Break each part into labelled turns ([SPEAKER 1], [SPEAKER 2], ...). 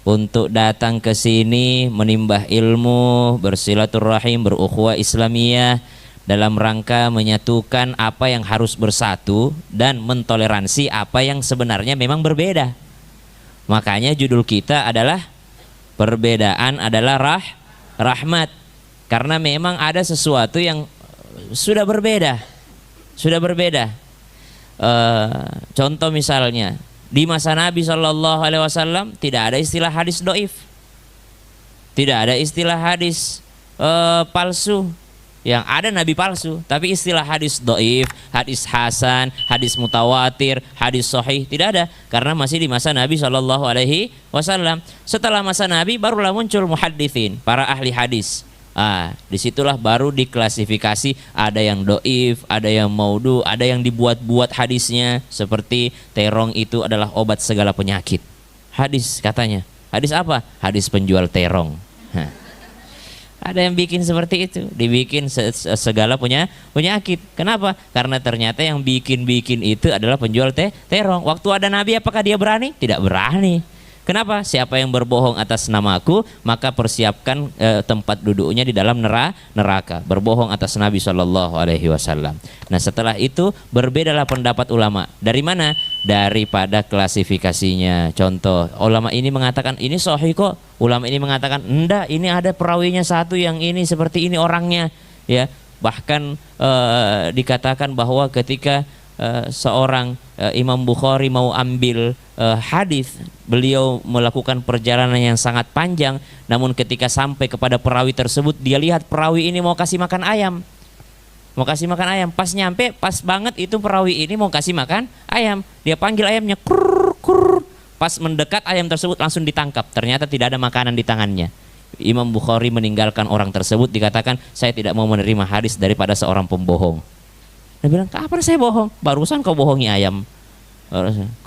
[SPEAKER 1] untuk datang ke sini menimbah ilmu, bersilaturahim, berukhuwah Islamiyah dalam rangka menyatukan apa yang harus bersatu dan mentoleransi apa yang sebenarnya memang berbeda. Makanya judul kita adalah perbedaan adalah rahmat, karena memang ada sesuatu yang sudah berbeda, contoh misalnya di masa Nabi Shallallahu Alaihi Wasallam tidak ada istilah hadis doif, tidak ada istilah hadis palsu. Yang ada nabi palsu, tapi istilah hadis doif, hadis hasan, hadis mutawatir, hadis sahih tidak ada, karena masih di masa Nabi Shallallahu Alaihi Wasallam. Setelah masa Nabi barulah muncul muhadditsin, para ahli hadis. Disitulah baru diklasifikasi, ada yang doif, ada yang maudhu, ada yang dibuat-buat hadisnya, seperti terong itu adalah obat segala penyakit. Hadis katanya, hadis apa? Hadis penjual terong. Ada yang bikin seperti itu, dibikin segala penyakit. Kenapa? Karena ternyata yang bikin itu adalah penjual terong. Waktu ada Nabi apakah dia berani? Tidak berani. Kenapa? Siapa yang berbohong atas namaku, maka persiapkan tempat duduknya di dalam neraka. Berbohong atas Nabi Shallallahu Alaihi Wasallam. Nah, setelah itu berbedalah pendapat ulama. Dari mana? Daripada klasifikasinya. Contoh, ulama ini mengatakan ini sahih kok. Ulama ini mengatakan enggak, ini ada perawinya satu yang ini seperti ini orangnya. Ya, bahkan dikatakan bahwa ketika seorang Imam Bukhari mau ambil hadis, beliau melakukan perjalanan yang sangat panjang, namun ketika sampai kepada perawi tersebut, dia lihat perawi ini mau kasih makan ayam, pas nyampe, pas banget itu perawi ini mau kasih makan ayam, dia panggil ayamnya, kur kur, pas mendekat ayam tersebut langsung ditangkap, ternyata tidak ada makanan di tangannya. Imam Bukhari meninggalkan orang tersebut, dikatakan saya tidak mau menerima hadis daripada seorang pembohong. Dia bilang, kapan saya bohong? Barusan kau bohongi ayam.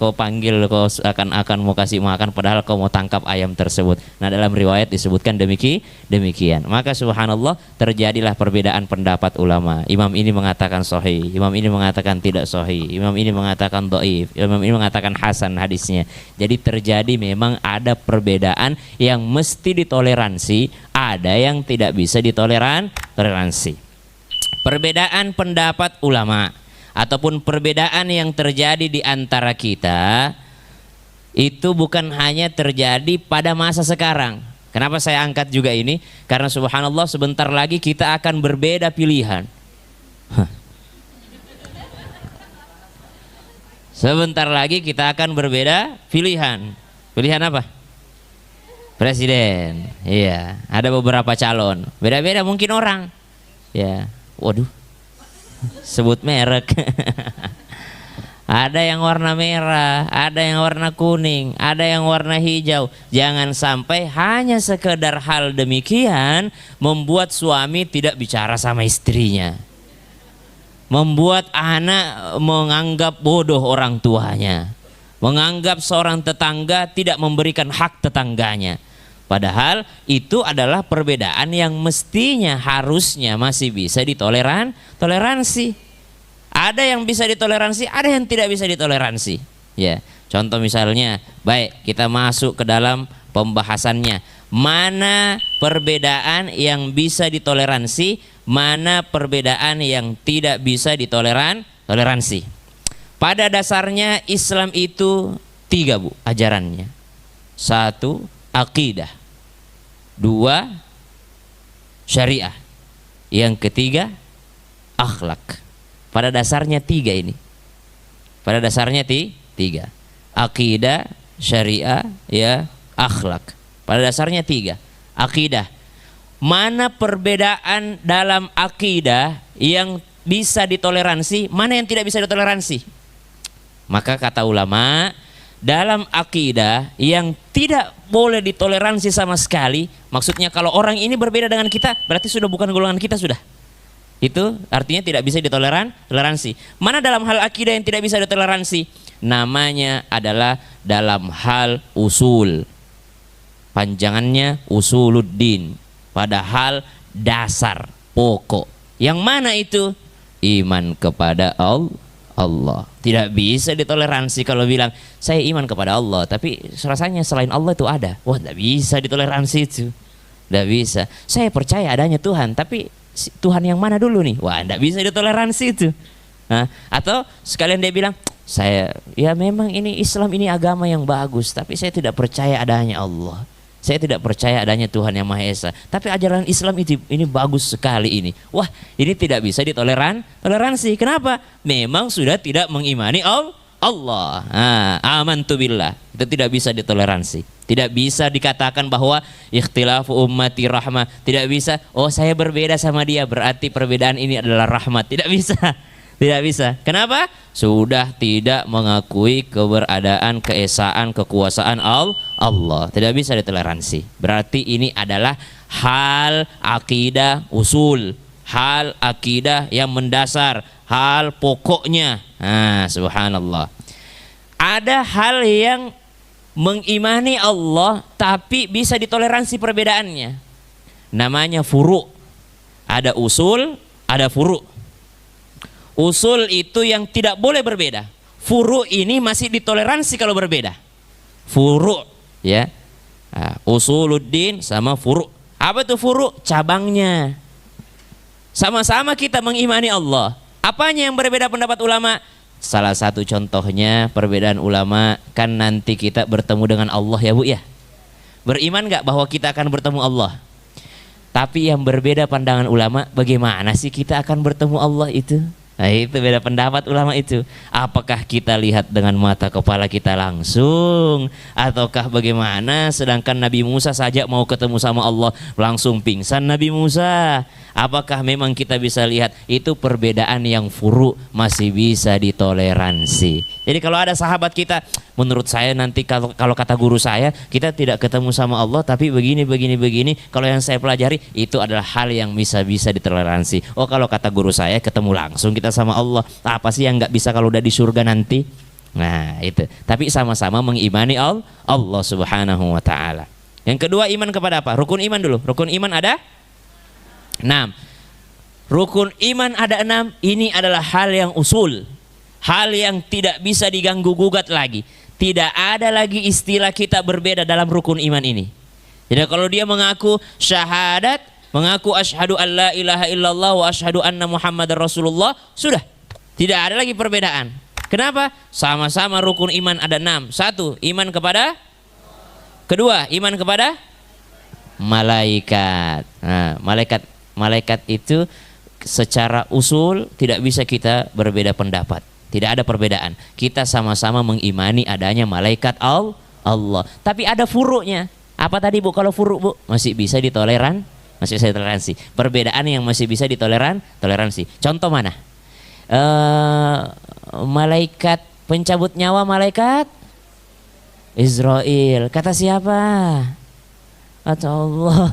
[SPEAKER 1] Kau panggil, kau akan mau kasih makan, padahal kau mau tangkap ayam tersebut. Nah, dalam riwayat disebutkan demikian. Maka subhanallah, terjadilah perbedaan pendapat ulama. Imam ini mengatakan sahih, imam ini mengatakan tidak sahih, imam ini mengatakan dhaif, imam ini mengatakan hasan hadisnya. Jadi terjadi memang ada perbedaan yang mesti ditoleransi, ada yang tidak bisa ditoleransi. Perbedaan pendapat ulama ataupun perbedaan yang terjadi di antara kita itu bukan hanya terjadi pada masa sekarang. Kenapa saya angkat juga ini? Karena subhanallah sebentar lagi kita akan berbeda pilihan. Sebentar lagi kita akan berbeda pilihan. Pilihan apa? Presiden. Iya, ada beberapa calon. Beda-beda mungkin orang. Ya. Waduh, sebut merek. Ada yang warna merah, ada yang warna kuning, ada yang warna hijau. Jangan sampai hanya sekedar hal demikian membuat suami tidak bicara sama istrinya, membuat anak menganggap bodoh orang tuanya, menganggap seorang tetangga tidak memberikan hak tetangganya. Padahal itu adalah perbedaan yang mestinya harusnya masih bisa ditoleransi. Ada yang bisa ditoleransi, ada yang tidak bisa ditoleransi. Ya, contoh misalnya, baik kita masuk ke dalam pembahasannya. Mana perbedaan yang bisa ditoleransi, mana perbedaan yang tidak bisa ditoleransi. Pada dasarnya Islam itu 3, Bu, ajarannya. 1, akidah. 2, syariah. Yang ketiga, akhlak. Pada dasarnya 3 ini. Pada dasarnya 3. Akidah, syariah, ya, akhlak. Pada dasarnya 3. Akidah. Mana perbedaan dalam akidah yang bisa ditoleransi, mana yang tidak bisa ditoleransi? Maka kata ulama, dalam akidah yang tidak boleh ditoleransi sama sekali, maksudnya kalau orang ini berbeda dengan kita, berarti sudah bukan golongan kita sudah. Itu artinya tidak bisa ditoleransi. Mana dalam hal akidah yang tidak bisa ditoleransi? Namanya adalah dalam hal usul. Panjangannya usuluddin. Padahal dasar, pokok. Yang mana itu? Iman kepada Allah. Tidak bisa ditoleransi kalau bilang saya iman kepada Allah tapi rasanya selain Allah itu ada. Wah, tidak bisa ditoleransi itu. Tidak bisa. Saya percaya adanya Tuhan tapi Tuhan yang mana dulu nih? Wah, tidak bisa ditoleransi itu. Nah, atau sekalian dia bilang saya ya memang ini Islam ini agama yang bagus tapi saya tidak percaya adanya Allah. Saya tidak percaya adanya Tuhan yang Maha Esa. Tapi ajaran Islam ini bagus sekali ini. Wah, ini tidak bisa ditoleransi. Kenapa? Memang sudah tidak mengimani Allah. Amantu billah. Itu tidak bisa ditoleransi. Tidak bisa dikatakan bahwa ikhtilafu ummati rahmah. Tidak bisa, oh saya berbeda sama dia berarti perbedaan ini adalah rahmat. Tidak bisa. Tidak bisa. Kenapa? Sudah tidak mengakui keberadaan, keesaan, kekuasaan Allah. Tidak bisa ditoleransi. Berarti ini adalah hal akidah usul, hal akidah yang mendasar, hal pokoknya. Subhanallah. Ada hal yang mengimani Allah tapi bisa ditoleransi perbedaannya. Namanya furu'. Ada usul, ada furu'. Usul itu yang tidak boleh berbeda. Furu' ini masih ditoleransi kalau berbeda. Furu' ya. Usuluddin sama furu'. Apa itu furu'? Cabangnya. Sama-sama kita mengimani Allah. Apanya yang berbeda pendapat ulama? Salah satu contohnya perbedaan ulama kan nanti kita bertemu dengan Allah ya Bu ya. Beriman gak bahwa kita akan bertemu Allah? Tapi yang berbeda pandangan ulama, bagaimana sih kita akan bertemu Allah itu? Nah, itu beda pendapat ulama itu. Apakah kita lihat dengan mata kepala kita langsung ataukah bagaimana? Sedangkan Nabi Musa saja mau ketemu sama Allah langsung pingsan Nabi Musa. Apakah memang kita bisa lihat? Itu perbedaan yang furu' masih bisa ditoleransi. Jadi kalau ada sahabat kita, menurut saya nanti kalau kata guru saya kita tidak ketemu sama Allah tapi begini. Kalau yang saya pelajari itu adalah hal yang bisa ditoleransi. Oh, kalau kata guru saya ketemu langsung kita sama Allah. Apa sih yang nggak bisa kalau udah di surga nanti? Nah itu. Tapi sama-sama mengimani Allah Subhanahu Wa Taala. Yang kedua iman kepada apa? Rukun iman dulu. Rukun iman ada 6. Rukun iman ada 6. Ini adalah hal yang usul, hal yang tidak bisa diganggu gugat lagi. Tidak ada lagi istilah kita berbeda dalam rukun iman ini. Jadi kalau dia mengaku syahadat, mengaku asyhadu an la ilaha illallah wa asyhadu anna muhammadar rasulullah, sudah tidak ada lagi perbedaan. Kenapa? Sama-sama rukun iman ada 6. 1. Iman kepada. Kedua, iman kepada malaikat. Nah, malaikat itu secara usul tidak bisa kita berbeda pendapat. Tidak ada perbedaan. Kita sama-sama mengimani adanya malaikat Allah. Tapi ada furu'nya. Apa tadi Bu? Kalau furu' Bu masih bisa masih bisa ditoleransi. Perbedaan yang masih bisa toleransi. Contoh mana? Malaikat pencabut nyawa, malaikat Israel. Kata siapa? Kata Allah.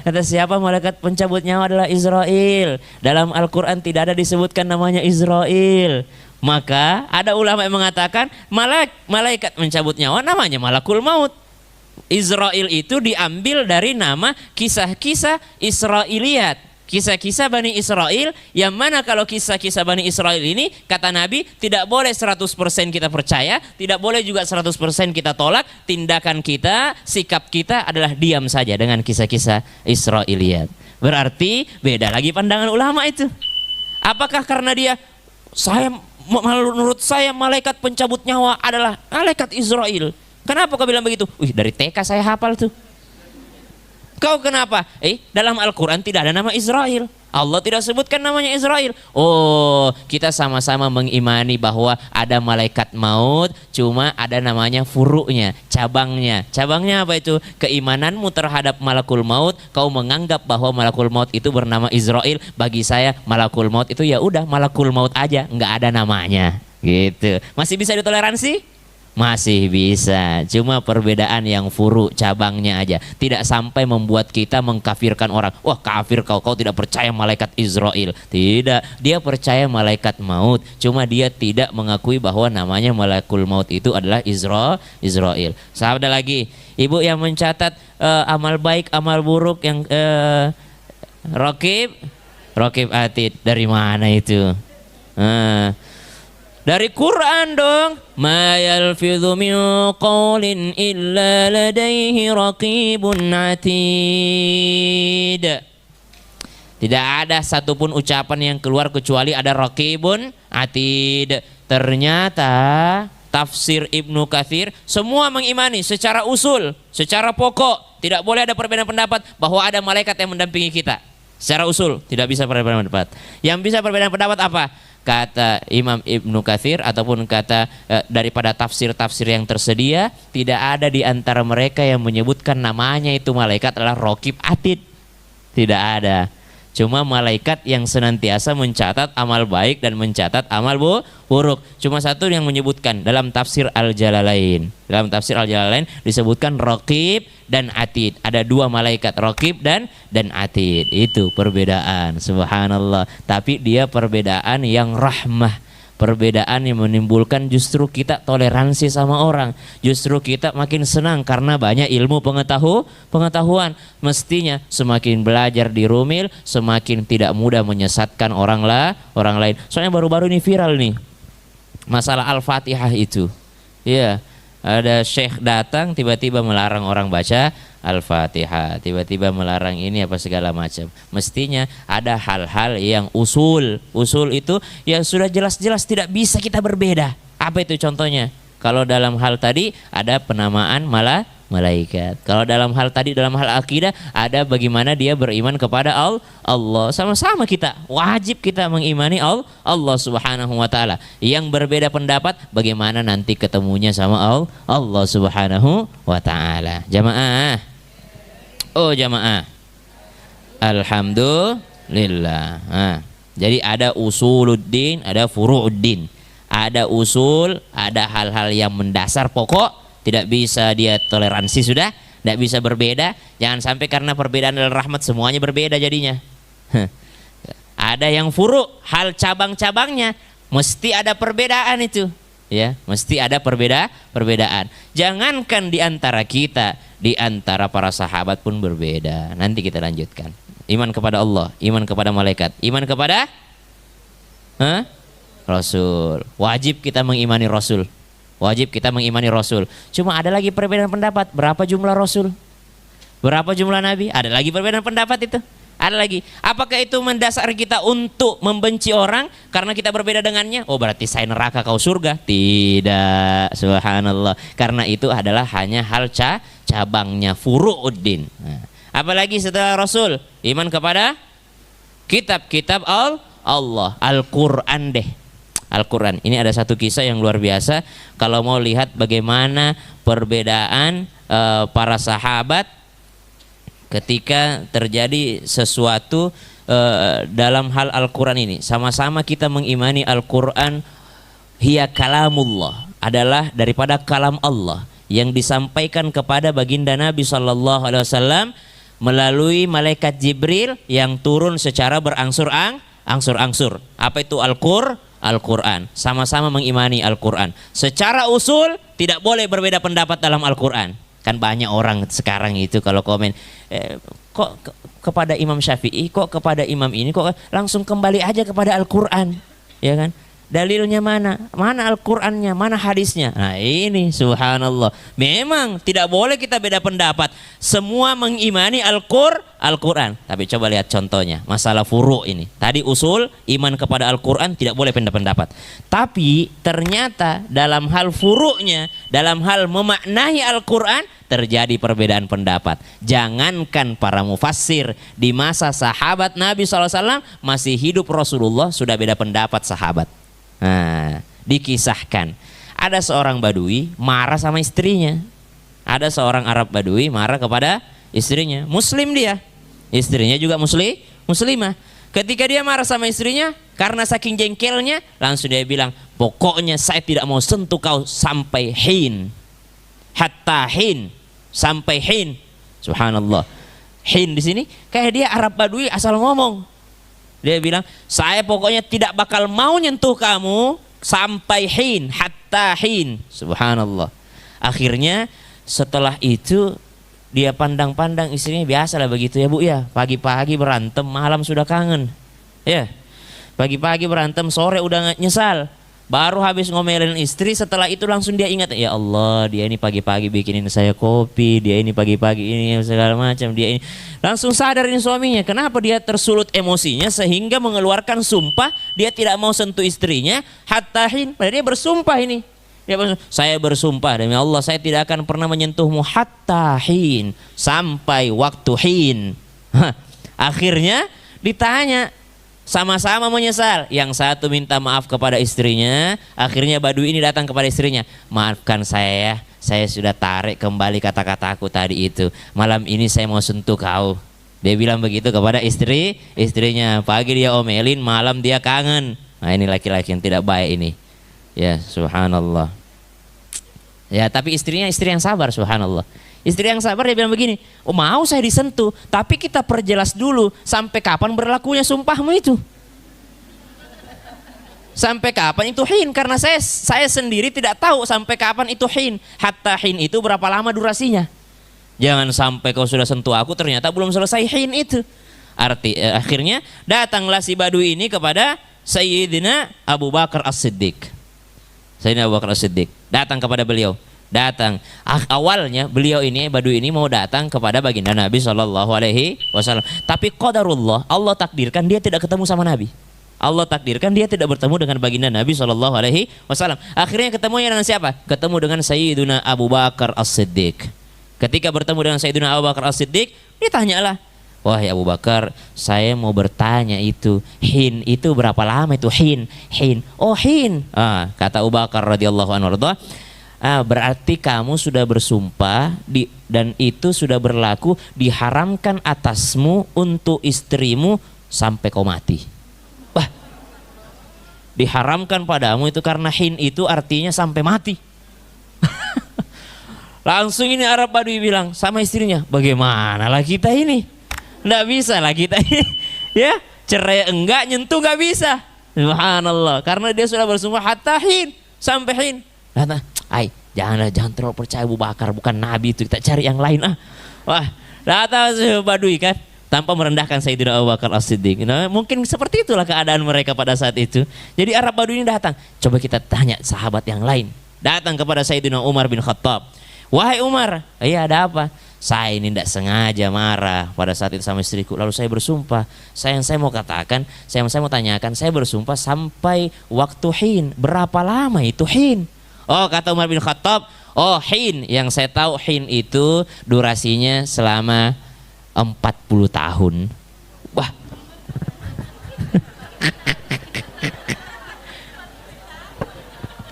[SPEAKER 1] Kata siapa? Malaikat pencabut nyawa adalah Israel. Dalam Al-Quran tidak ada disebutkan namanya Israel. Maka ada ulama yang mengatakan malaikat mencabut nyawa namanya malakul maut. Israel itu diambil dari nama kisah-kisah Israiliyat, kisah-kisah Bani Israel, yang mana kalau kisah-kisah Bani Israel ini kata Nabi tidak boleh 100% kita percaya, tidak boleh juga 100% kita tolak. Tindakan kita, sikap kita adalah diam saja dengan kisah-kisah Israiliyat. Berarti beda lagi pandangan ulama itu. Apakah karena menurut saya malaikat pencabut nyawa adalah malaikat Israel? Kenapa kau bilang begitu? Dari TK saya hafal tuh. Kau kenapa? Dalam Al-Quran tidak ada nama Israel. Allah tidak sebutkan namanya Israel. Oh, kita sama-sama mengimani bahwa ada malaikat maut, cuma ada namanya furu'nya, cabangnya. Cabangnya apa itu? Keimananmu terhadap malakul maut, kau menganggap bahwa malakul maut itu bernama Israel. Bagi saya malakul maut itu ya udah malakul maut aja, nggak ada namanya. Gitu. Masih bisa ditoleransi? Masih bisa, cuma perbedaan yang furu, cabangnya aja. Tidak sampai membuat kita mengkafirkan orang. Wah, kafir kau tidak percaya malaikat Israel. Tidak, dia percaya malaikat maut, cuma dia tidak mengakui bahwa namanya malakul maut itu adalah Israel. Ada lagi, ibu yang mencatat amal baik, amal buruk yang Raqib Atid, dari mana itu? Dari Quran dong. Ma yalfidhu min qawlin illa ladaihi raqibun atid. Tidak ada satupun ucapan yang keluar kecuali ada raqibun atid. Ternyata tafsir Ibnu Katsir semua mengimani secara usul, secara pokok. Tidak boleh ada perbedaan pendapat bahwa ada malaikat yang mendampingi kita. Secara usul tidak bisa perbedaan pendapat. Yang bisa perbedaan pendapat apa? Kata Imam Ibnu Katsir ataupun kata daripada tafsir-tafsir yang tersedia, tidak ada di antara mereka yang menyebutkan namanya itu malaikat adalah Raqib Atid. Tidak ada. Cuma malaikat yang senantiasa mencatat amal baik dan mencatat amal buruk. Cuma satu yang menyebutkan dalam tafsir Al-Jalalain. Dalam tafsir Al-Jalalain disebutkan Raqib dan Atid. Ada dua malaikat, Raqib dan Atid. Itu perbedaan. Subhanallah. Tapi dia perbedaan yang rahmah. Perbedaan yang menimbulkan justru kita toleransi sama orang. Justru kita makin senang karena banyak ilmu pengetahuan. Mestinya semakin belajar di Rumil, semakin tidak mudah menyesatkan orang lain. Soalnya baru-baru ini viral nih masalah Al-Fatihah itu. Ya, ada syekh datang tiba-tiba melarang orang baca Al-Fatihah, tiba-tiba melarang ini apa segala macam. Mestinya ada hal-hal yang usul itu yang sudah jelas-jelas tidak bisa kita berbeda. Apa itu contohnya? Kalau dalam hal tadi ada penamaan malaikat. Kalau dalam hal tadi, dalam hal akidah ada bagaimana dia beriman kepada Allah. Sama-sama kita wajib kita mengimani Allah Subhanahu wa taala. Yang berbeda pendapat bagaimana nanti ketemunya sama Allah Subhanahu wa taala. Jamaah. Oh jamaah. Alhamdulillah. Jadi ada usuluddin, ada furu'uddin. Ada usul, ada hal-hal yang mendasar pokok, tidak bisa dia toleransi sudah, tidak bisa berbeda. Jangan sampai karena perbedaan adalah rahmat semuanya berbeda jadinya. Ada yang furu', hal cabang-cabangnya mesti ada perbedaan itu. Ya, mesti ada perbedaan. Jangankan di antara kita, di antara para sahabat pun berbeda. Nanti kita lanjutkan. Iman kepada Allah, iman kepada malaikat, iman kepada Rasul. Wajib kita mengimani Rasul. Wajib kita mengimani Rasul. Cuma ada lagi perbedaan pendapat. Berapa jumlah Rasul? Berapa jumlah Nabi? Ada lagi perbedaan pendapat itu. Ada lagi. Apakah itu mendasar kita untuk membenci orang karena kita berbeda dengannya? Oh berarti saya neraka kau surga? Tidak. Subhanallah. Karena itu adalah hanya hal cabangnya furu'uddin. Nah, apalagi setelah Rasul? Iman kepada kitab-kitab Allah. Al-Quran deh. Al-Quran. Ini ada satu kisah yang luar biasa. Kalau mau lihat bagaimana perbedaan para sahabat ketika terjadi sesuatu dalam hal Al-Quran ini. Sama-sama kita mengimani Al-Quran hiya kalamullah, adalah daripada kalam Allah yang disampaikan kepada baginda Nabi SAW melalui malaikat Jibril yang turun secara berangsur-angsur. Apa itu Al-Quran. Sama-sama mengimani Al-Quran. Secara usul tidak boleh berbeda pendapat dalam Al-Quran. Kan banyak orang sekarang itu kalau komen kok kepada Imam Syafi'i, kok kepada imam ini, kok langsung kembali aja kepada Al-Quran, ya kan? Dalilnya mana? Mana Al-Qurannya? Mana hadisnya? Nah ini subhanallah. Memang tidak boleh kita beda pendapat. Semua mengimani Al-Quran. Tapi coba lihat contohnya. Masalah furu' ini. Tadi usul iman kepada Al-Quran tidak boleh beda pendapat. Tapi ternyata dalam hal furu'nya, dalam hal memaknai Al-Quran terjadi perbedaan pendapat. Jangankan para mufassir, di masa sahabat Nabi SAW masih hidup Rasulullah sudah beda pendapat sahabat. Nah, dikisahkan ada seorang Badui marah sama istrinya. Ada seorang Arab Badui marah kepada istrinya. Muslim dia, istrinya juga muslimah. Ketika dia marah sama istrinya karena saking jengkelnya, langsung dia bilang, pokoknya saya tidak mau sentuh kau sampai hin, hatta hin, sampai hin. Subhanallah. Hin di sini kayak dia Arab Badui asal ngomong. Dia bilang, saya pokoknya tidak bakal mau nyentuh kamu sampai hin, hatta hin. Subhanallah. Akhirnya setelah itu dia pandang-pandang istrinya, biasalah begitu ya Bu ya. Pagi-pagi berantem, malam sudah kangen. Ya. Pagi-pagi berantem, sore udah nyesal. Baru habis ngomelin istri, setelah itu langsung dia ingat, ya Allah, dia ini pagi-pagi bikinin saya kopi, dia ini pagi-pagi ini segala macam, dia ini. Langsung sadar ini suaminya, kenapa dia tersulut emosinya sehingga mengeluarkan sumpah dia tidak mau sentuh istrinya hatta hin. Padahal dia bersumpah ini. Saya bersumpah demi Allah saya tidak akan pernah menyentuhmu hatta hin, sampai waktu hin. Akhirnya ditanya, sama-sama menyesal. Yang satu minta maaf kepada istrinya. Akhirnya Badui ini datang kepada istrinya, maafkan saya ya, saya sudah tarik kembali kata-kataku tadi itu. Malam ini saya mau sentuh kau. Dia bilang begitu kepada istrinya. Pagi dia omelin, malam dia kangen. Nah ini laki-laki yang tidak baik ini. Ya subhanallah. Ya tapi istrinya istri yang sabar, subhanallah. Istri yang sabar dia bilang begini, oh mau saya disentuh, tapi kita perjelas dulu sampai kapan berlakunya sumpahmu itu. Sampai kapan itu hin, karena saya sendiri tidak tahu sampai kapan itu hin. Hatta hin itu berapa lama durasinya. Jangan sampai kau sudah sentuh aku ternyata belum selesai hin itu. Akhirnya datanglah si Badui ini kepada Sayyidina Abu Bakar As-Siddiq. Sayyidina Abu Bakar As-Siddiq datang kepada beliau. Datang. Awalnya beliau ini, Badui ini mau datang kepada baginda Nabi SAW. Tapi qadarullah, Allah takdirkan dia tidak ketemu sama Nabi. Allah takdirkan dia tidak bertemu dengan baginda Nabi SAW. Akhirnya ketemunya dengan siapa? Ketemu dengan Sayyidina Abu Bakar As-Siddiq. Ketika bertemu dengan Sayyidina Abu Bakar As-Siddiq, ditanyalah, wahai Abu Bakar, saya mau bertanya itu, hin itu berapa lama itu hin? Oh hin. Kata Abu Bakar radhiyallahu anhu, berarti kamu sudah bersumpah dan itu sudah berlaku, diharamkan atasmu untuk istrimu sampai kau mati. Wah, diharamkan padamu itu karena hin itu artinya sampai mati. Langsung ini Arab Badui bilang sama istrinya, bagaimana lah kita ini? Nggak bisa lah kita ini. Ya, cerai enggak, nyentuh nggak bisa. Subhanallah, karena dia sudah bersumpah hatta hin, sampai hin. Kata, jangan terlalu percaya Abu Bakar, bukan Nabi itu, kita cari yang lain. Wah, datang Badui kan, tanpa merendahkan Sayyidina Abu Bakar As-Siddiq. Nah, mungkin seperti itulah keadaan mereka pada saat itu. Jadi Arab Badui ini datang, coba kita tanya sahabat yang lain. Datang kepada Sayyidina Umar bin Khattab. Wahai Umar, iya ada apa? Saya ini tidak sengaja marah pada saat itu sama istriku. Lalu saya bersumpah, saya mau katakan, saya mau tanyakan, saya bersumpah sampai waktu hin. Berapa lama itu hin? Oh kata Umar bin Khattab, oh hin, yang saya tahu hin itu durasinya selama 40 tahun. Wah.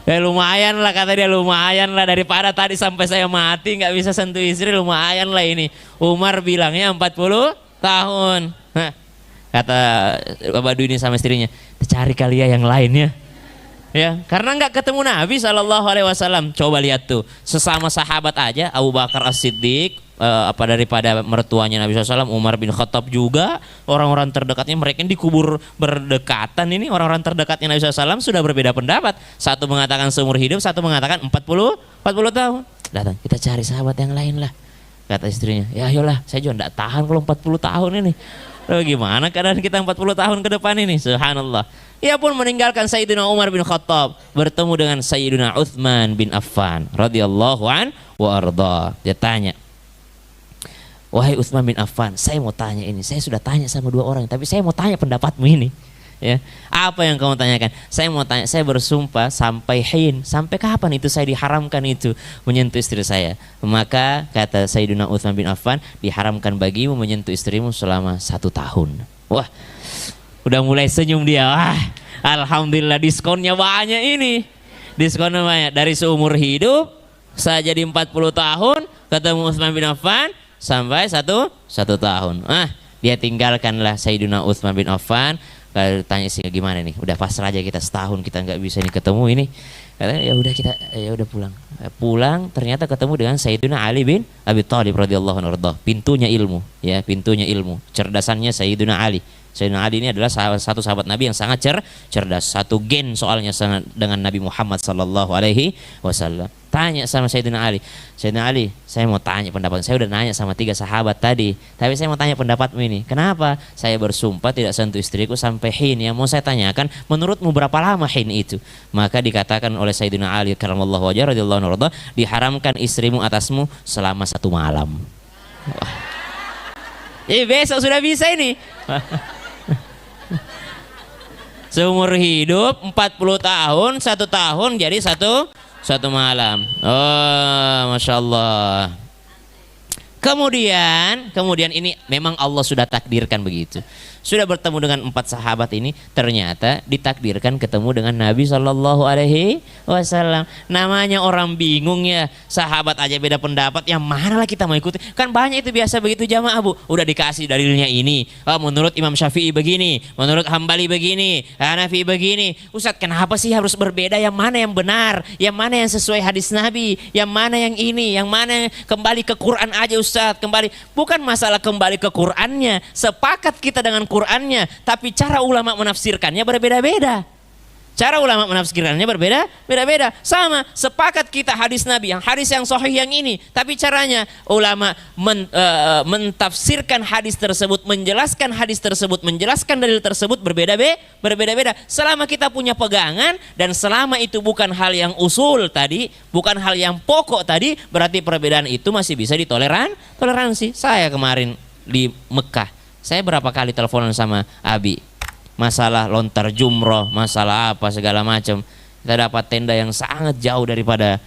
[SPEAKER 1] Ya lumayan lah kata dia, lumayan lah daripada tadi sampai saya mati nggak bisa sentuh istri, lumayan lah ini. Umar bilangnya 40 tahun. Nah, kata Badui ini sama istrinya, cari kali ya yang lainnya. Ya, karena nggak ketemu Nabi SAW. Coba lihat tuh, sesama sahabat aja, Abu Bakar As-Siddiq, daripada mertuanya Nabi SAW, Umar bin Khattab juga, orang-orang terdekatnya, mereka dikubur berdekatan ini, orang-orang terdekatnya Nabi SAW sudah berbeda pendapat. Satu mengatakan seumur hidup, satu mengatakan 40 tahun. Datang, kita cari sahabat yang lain lah. Kata istrinya, ya ayolah, saya juga tidak tahan kalau 40 tahun ini. Lalu gimana keadaan kita 40 tahun ke depan ini? Subhanallah. Ia pun meninggalkan Sayyidina Umar bin Khattab, bertemu dengan Sayyidina Uthman bin Affan radhiyallahu an wa arda. Dia tanya, wahai Uthman bin Affan, saya mau tanya ini. Saya sudah tanya sama dua orang, tapi saya mau tanya pendapatmu ini. Ya, apa yang kamu tanyakan? Saya mau tanya, saya bersumpah sampai hin, sampai kapan itu saya diharamkan itu menyentuh istri saya. Maka kata Sayyidina Uthman bin Affan, diharamkan bagimu menyentuh istrimu selama 1 tahun. Wah, udah mulai senyum dia. Wah, alhamdulillah diskonnya banyak ini. Diskonnya banyak, dari seumur hidup saya jadi 40 tahun ketemu Uthman bin Affan sampai satu tahun. Dia tinggalkanlah Sayyidina Uthman bin Affan. Kalau tanya sih gimana nih, udah pasrah aja kita, setahun kita nggak bisa nih ketemu ini. Katanya ya udah pulang. Pulang ternyata ketemu dengan Sayyidina Ali bin Abi Thalib radhiyallahu anhu. Pintunya ilmu, ya, pintunya ilmu. Cerdasannya Sayyidina Ali. Sayyidina Ali ini adalah satu sahabat Nabi yang sangat cerdas, satu gen soalnya dengan Nabi Muhammad sallallahu alaihi wasallam. Tanya sama Sayyidina Ali, Sayyidina Ali, saya mau tanya pendapat. Saya udah nanya sama 3 sahabat tadi, tapi saya mau tanya pendapatmu ini. Kenapa saya bersumpah tidak sentuh istriku sampai hin? Yang mau saya tanyakan, menurutmu berapa lama hin itu? Maka dikatakan oleh Sayyidina Ali karramallahu wajhahu radhiyallahu anhu, diharamkan istrimu atasmu selama 1 malam. Wah. Besok sudah bisa ini. Seumur hidup 40 tahun, 1 tahun jadi satu malam. Oh, Masya Allah. Kemudian ini memang Allah sudah takdirkan begitu. Sudah bertemu dengan 4 sahabat ini, ternyata ditakdirkan ketemu dengan Nabi Shallallahu Alaihi Wasallam. Namanya orang bingung ya, sahabat aja beda pendapat, yang mana lah kita mau ikuti? Kan banyak itu biasa begitu jamaah bu. Udah dikasih dalilnya ini, oh, menurut Imam Syafi'i begini, menurut Hambali begini, Hanafi begini. Ustadz, kenapa sih harus berbeda? Yang mana yang benar? Yang mana yang sesuai hadis Nabi? Yang mana yang ini? Yang mana yang kembali ke Quran aja Ustadz? Kembali, bukan masalah kembali ke Qurannya, sepakat kita dengan Qurannya, tapi cara ulama menafsirkannya berbeda-beda. Cara ulama menafsirkannya berbeda-beda. Sama, sepakat kita hadis Nabi, yang hadis yang sahih yang ini, tapi caranya ulama mentafsirkan hadis tersebut, menjelaskan hadis tersebut, menjelaskan dalil tersebut berbeda-beda. Selama kita punya pegangan dan selama itu bukan hal yang usul tadi, bukan hal yang pokok tadi, berarti perbedaan itu masih bisa toleransi. Saya kemarin di Mekah, saya berapa kali teleponan sama Abi, masalah lontar jumroh, masalah apa segala macam. Kita dapat tenda yang sangat jauh daripada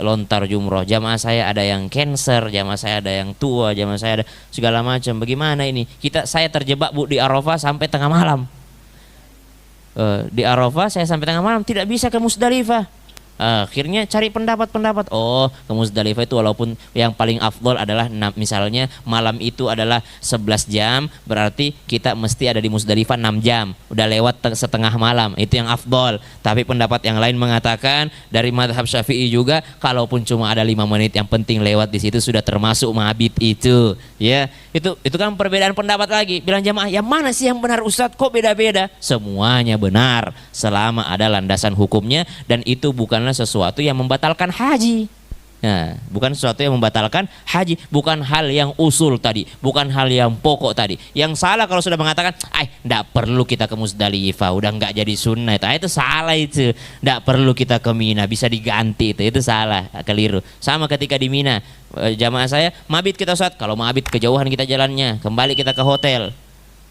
[SPEAKER 1] lontar jumroh. Jamaah saya ada yang cancer, jamaah saya ada yang tua, jamaah saya ada segala macam. Bagaimana ini? Saya terjebak bu di Arafah sampai tengah malam. Di Arafah saya sampai tengah malam, tidak bisa ke Musdalifah. Akhirnya cari pendapat. Oh, ke Muzdalifah itu walaupun yang paling afdol adalah misalnya malam itu adalah 11 jam, berarti kita mesti ada di Muzdalifah 6 jam. Udah lewat setengah malam, itu yang afdol. Tapi pendapat yang lain mengatakan dari mazhab Syafi'i juga, kalaupun cuma ada 5 menit, yang penting lewat di situ sudah termasuk mabit itu. Ya, itu kan perbedaan pendapat lagi. Bilang jamaah, yang mana sih yang benar Ustadz? Kok beda-beda? Semuanya benar selama ada landasan hukumnya, dan itu bukan sesuatu yang membatalkan haji. Nah, bukan sesuatu yang membatalkan haji, bukan hal yang usul tadi, bukan hal yang pokok tadi. Yang salah kalau sudah mengatakan, enggak perlu kita ke Muzdalifah, udah enggak jadi sunnah itu salah itu. Enggak perlu kita ke Mina, bisa diganti itu salah, keliru. Sama ketika di Mina, jamaah saya, mabit kita Ustaz, kalau mabit kejauhan kita jalannya, kembali kita ke hotel.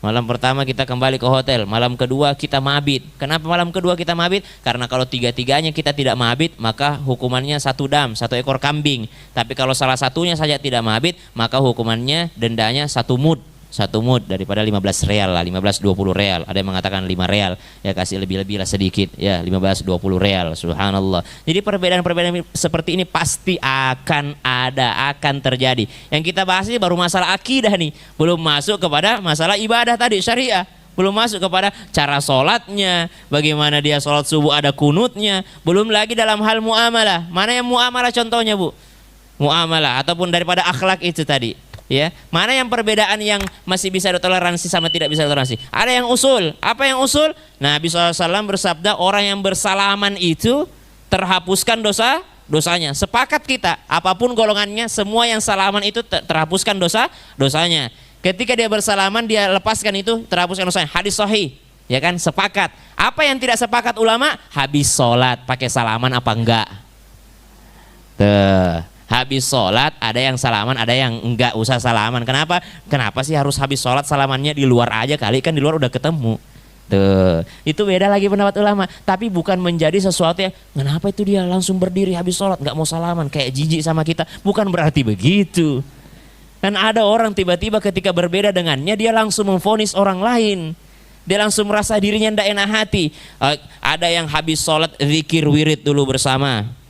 [SPEAKER 1] Malam pertama kita kembali ke hotel, malam kedua kita mabit. Kenapa malam kedua kita mabit? Karena kalau tiga-tiganya kita tidak mabit, maka hukumannya 1 dam, 1 ekor kambing. Tapi kalau salah satunya saja tidak mabit, maka hukumannya dendanya 1 mud. 1 mud daripada 15 real lah, 15-20 real. Ada yang mengatakan 5 real, ya kasih lebih-lebih lah sedikit, ya 15-20 real, subhanallah. Jadi perbedaan-perbedaan seperti ini pasti akan ada, akan terjadi. Yang kita bahas ini baru masalah akidah nih, belum masuk kepada masalah ibadah tadi, syariah. Belum masuk kepada cara sholatnya, bagaimana dia sholat subuh ada kunutnya, belum lagi dalam hal muamalah. Mana yang muamalah contohnya bu? Muamalah ataupun daripada akhlak itu tadi. Ya, mana yang perbedaan yang masih bisa ditoleransi sama tidak bisa ditoleransi? Ada yang usul. Apa yang usul? Nabi SAW bersabda, orang yang bersalaman itu terhapuskan dosanya. Sepakat kita, apapun golongannya, semua yang salaman itu terhapuskan dosanya. Ketika dia bersalaman, dia lepaskan itu, terhapuskan dosanya. Hadis sahih, ya kan? Sepakat. Apa yang tidak sepakat ulama? Habis sholat pakai salaman apa enggak? Habis sholat ada yang salaman, ada yang enggak usah salaman. Kenapa sih harus habis sholat salamannya di luar aja kali, kan di luar udah ketemu. Itu beda lagi pendapat ulama. Tapi bukan menjadi sesuatu yang kenapa itu dia langsung berdiri habis sholat nggak mau salaman kayak jijik sama kita. Bukan berarti begitu. Kan ada orang tiba-tiba ketika berbeda dengannya dia langsung memvonis orang lain. Dia langsung merasa dirinya tidak enak hati. Ada yang habis sholat zikir wirid dulu bersama.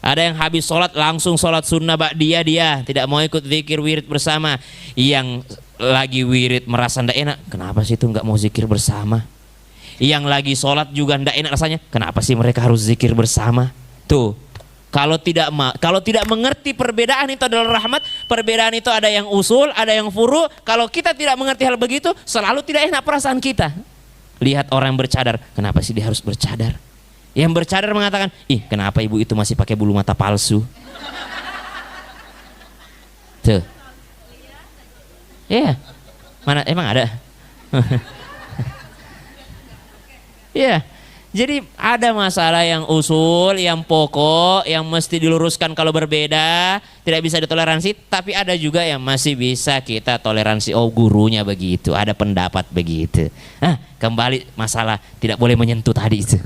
[SPEAKER 1] Ada yang habis sholat langsung sholat sunnah ba'diyah, dia tidak mau ikut zikir wirid bersama. Yang lagi wirid merasa tidak enak, kenapa sih itu nggak mau zikir bersama? Yang lagi sholat juga tidak enak rasanya, kenapa sih mereka harus zikir bersama? Tuh, Kalau tidak mengerti perbedaan itu adalah rahmat, perbedaan itu ada yang usul, ada yang furu. Kalau kita tidak mengerti hal begitu, selalu tidak enak perasaan kita. Lihat orang bercadar, kenapa sih dia harus bercadar? Yang bercadar mengatakan, ih kenapa ibu itu masih pakai bulu mata palsu? Tuh. Iya. Mana emang ada? Iya. Jadi ada masalah yang usul, yang pokok, yang mesti diluruskan kalau berbeda, tidak bisa ditoleransi, tapi ada juga yang masih bisa kita toleransi. Oh gurunya begitu, ada pendapat begitu. Kembali masalah tidak boleh menyentuh tadi itu.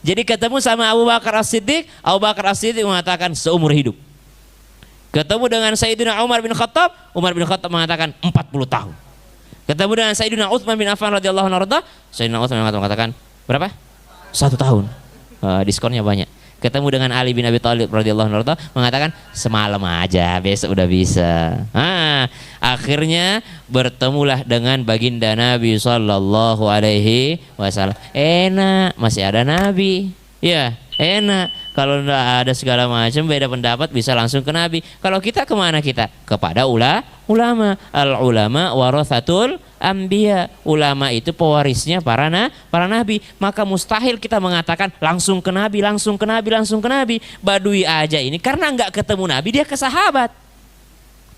[SPEAKER 1] Jadi ketemu sama Abu Bakar As-Siddiq, Abu Bakar As-Siddiq mengatakan seumur hidup. Ketemu dengan Sayyidina Umar bin Khattab mengatakan 40 tahun. Ketemu dengan Sayyidina Utsman bin Affan radhiyallahu anhu, Sayyidina Utsman mengatakan berapa? 1 tahun. Diskonnya banyak. Ketemu dengan Ali bin Abi Thalib radhiyallahu anhu mengatakan semalam aja, besok udah bisa. Akhirnya bertemulah dengan baginda Nabi sallallahu alaihi wasallam. Enak, masih ada Nabi. Ya, enak. Kalau tidak ada segala macam beda pendapat bisa langsung ke Nabi. Kalau kita kemana kita? Kepada ulama. Al ulama warathatul anbiya. Ulama itu pewarisnya para nabi. Maka mustahil kita mengatakan langsung ke Nabi. Badui aja ini karena nggak ketemu Nabi dia ke sahabat.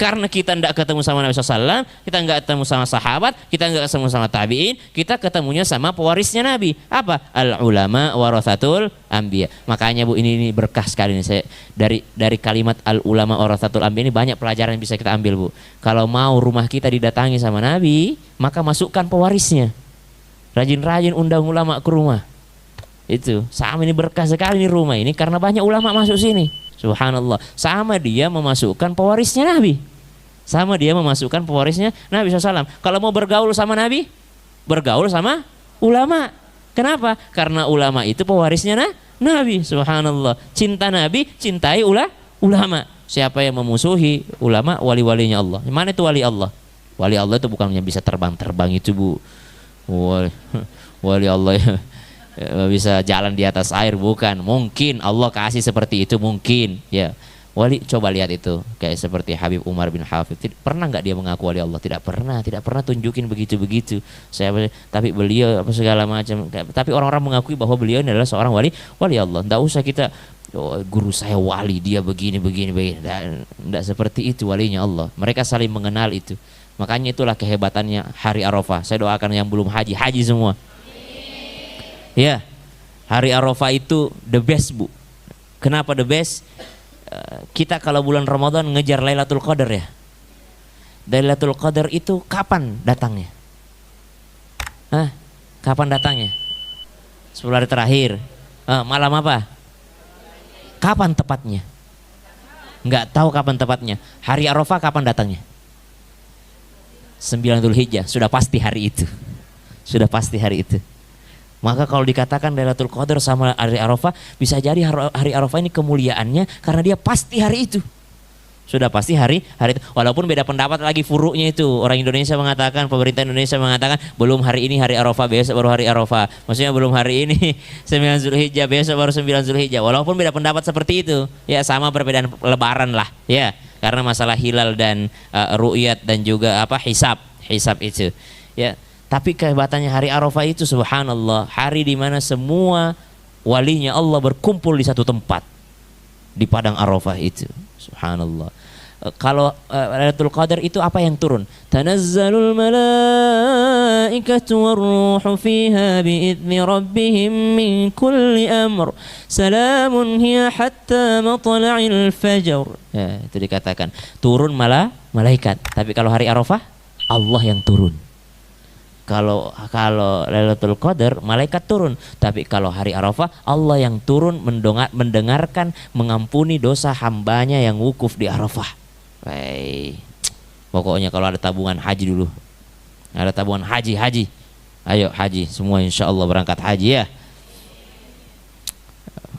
[SPEAKER 1] Karena kita tidak ketemu sama Nabi SAW, kita nggak ketemu sama sahabat, kita nggak ketemu sama tabi'in, kita ketemunya sama pewarisnya Nabi. Apa? Al ulama warathatul anbiya. Makanya Bu, ini berkah sekali nih saya dari kalimat al ulama warathatul anbiya ini banyak pelajaran yang bisa kita ambil Bu. Kalau mau rumah kita didatangi sama Nabi, maka masukkan pewarisnya. Rajin-rajin undang ulama ke rumah. Itu sama, ini berkah sekali nih rumah ini karena banyak ulama masuk sini. Subhanallah. Sama dia memasukkan pewarisnya Nabi. Nabi SAW. Kalau mau bergaul sama Nabi, bergaul sama ulama. Kenapa? Karena ulama itu pewarisnya Nabi. Subhanallah. Cinta Nabi, cintai ulama. Siapa yang memusuhi ulama, wali-walinya Allah. Mana itu wali Allah? Wali Allah itu bukan yang bisa terbang-terbang itu Bu. Wali Allah ya bisa jalan di atas air, bukan. Mungkin Allah kasih seperti itu, mungkin ya. Wali, coba lihat itu kayak seperti Habib Umar bin Hafid. Pernah nggak dia mengaku wali Allah? Tidak pernah tunjukin begitu. Tapi beliau apa segala macam. Tapi orang-orang mengakui bahwa beliau ini adalah seorang wali Allah. Nggak usah kita guru saya wali, dia begini. Nggak seperti itu walinya Allah. Mereka saling mengenal itu. Makanya itulah kehebatannya hari Arafah. Saya doakan yang belum haji semua. Ya, hari Arafah itu the best Bu. Kenapa the best? Kita kalau bulan Ramadan ngejar Lailatul Qadar ya. Lailatul Qadar itu kapan datangnya? Kapan datangnya? 10 hari terakhir. Malam apa? Kapan tepatnya? Nggak tahu kapan tepatnya. Hari Arafah kapan datangnya? 9 Dzulhijjah. Sudah pasti hari itu. Maka kalau dikatakan Lailatul Qadar sama hari Arafah, bisa jadi hari Arafah ini kemuliaannya karena dia pasti hari itu. Sudah pasti hari itu. Walaupun beda pendapat lagi furu'nya itu. Orang Indonesia mengatakan, pemerintah Indonesia mengatakan belum hari ini hari Arafah, besok baru hari Arafah. Maksudnya belum hari ini 9 Dzulhijjah, besok baru 9 Dzulhijjah. Walaupun beda pendapat seperti itu. Ya sama perbedaan lebaran lah, ya. Karena masalah hilal dan ru'yat dan juga hisab itu. Ya. Tapi kehebatannya hari Arafah itu subhanallah, hari di mana semua walinya Allah berkumpul di satu tempat di padang Arafah itu. Subhanallah. Kalau Lailatul Qadar itu apa yang turun? Tanazzalul malaikatu warruhu fiha biidzni rabbihim min kulli amr. Salamun hiya hatta matla'il fajr. Ya, itu dikatakan turun malaikat. Tapi kalau hari Arafah Allah yang turun. Kalau Lailatul Qadar malaikat turun, tapi kalau hari Arafah Allah yang turun mendengarkan, mengampuni dosa hambanya yang wukuf di Arafah. Baik. Pokoknya kalau ada tabungan haji dulu, ada tabungan haji, ayo haji semua insya Allah berangkat haji ya.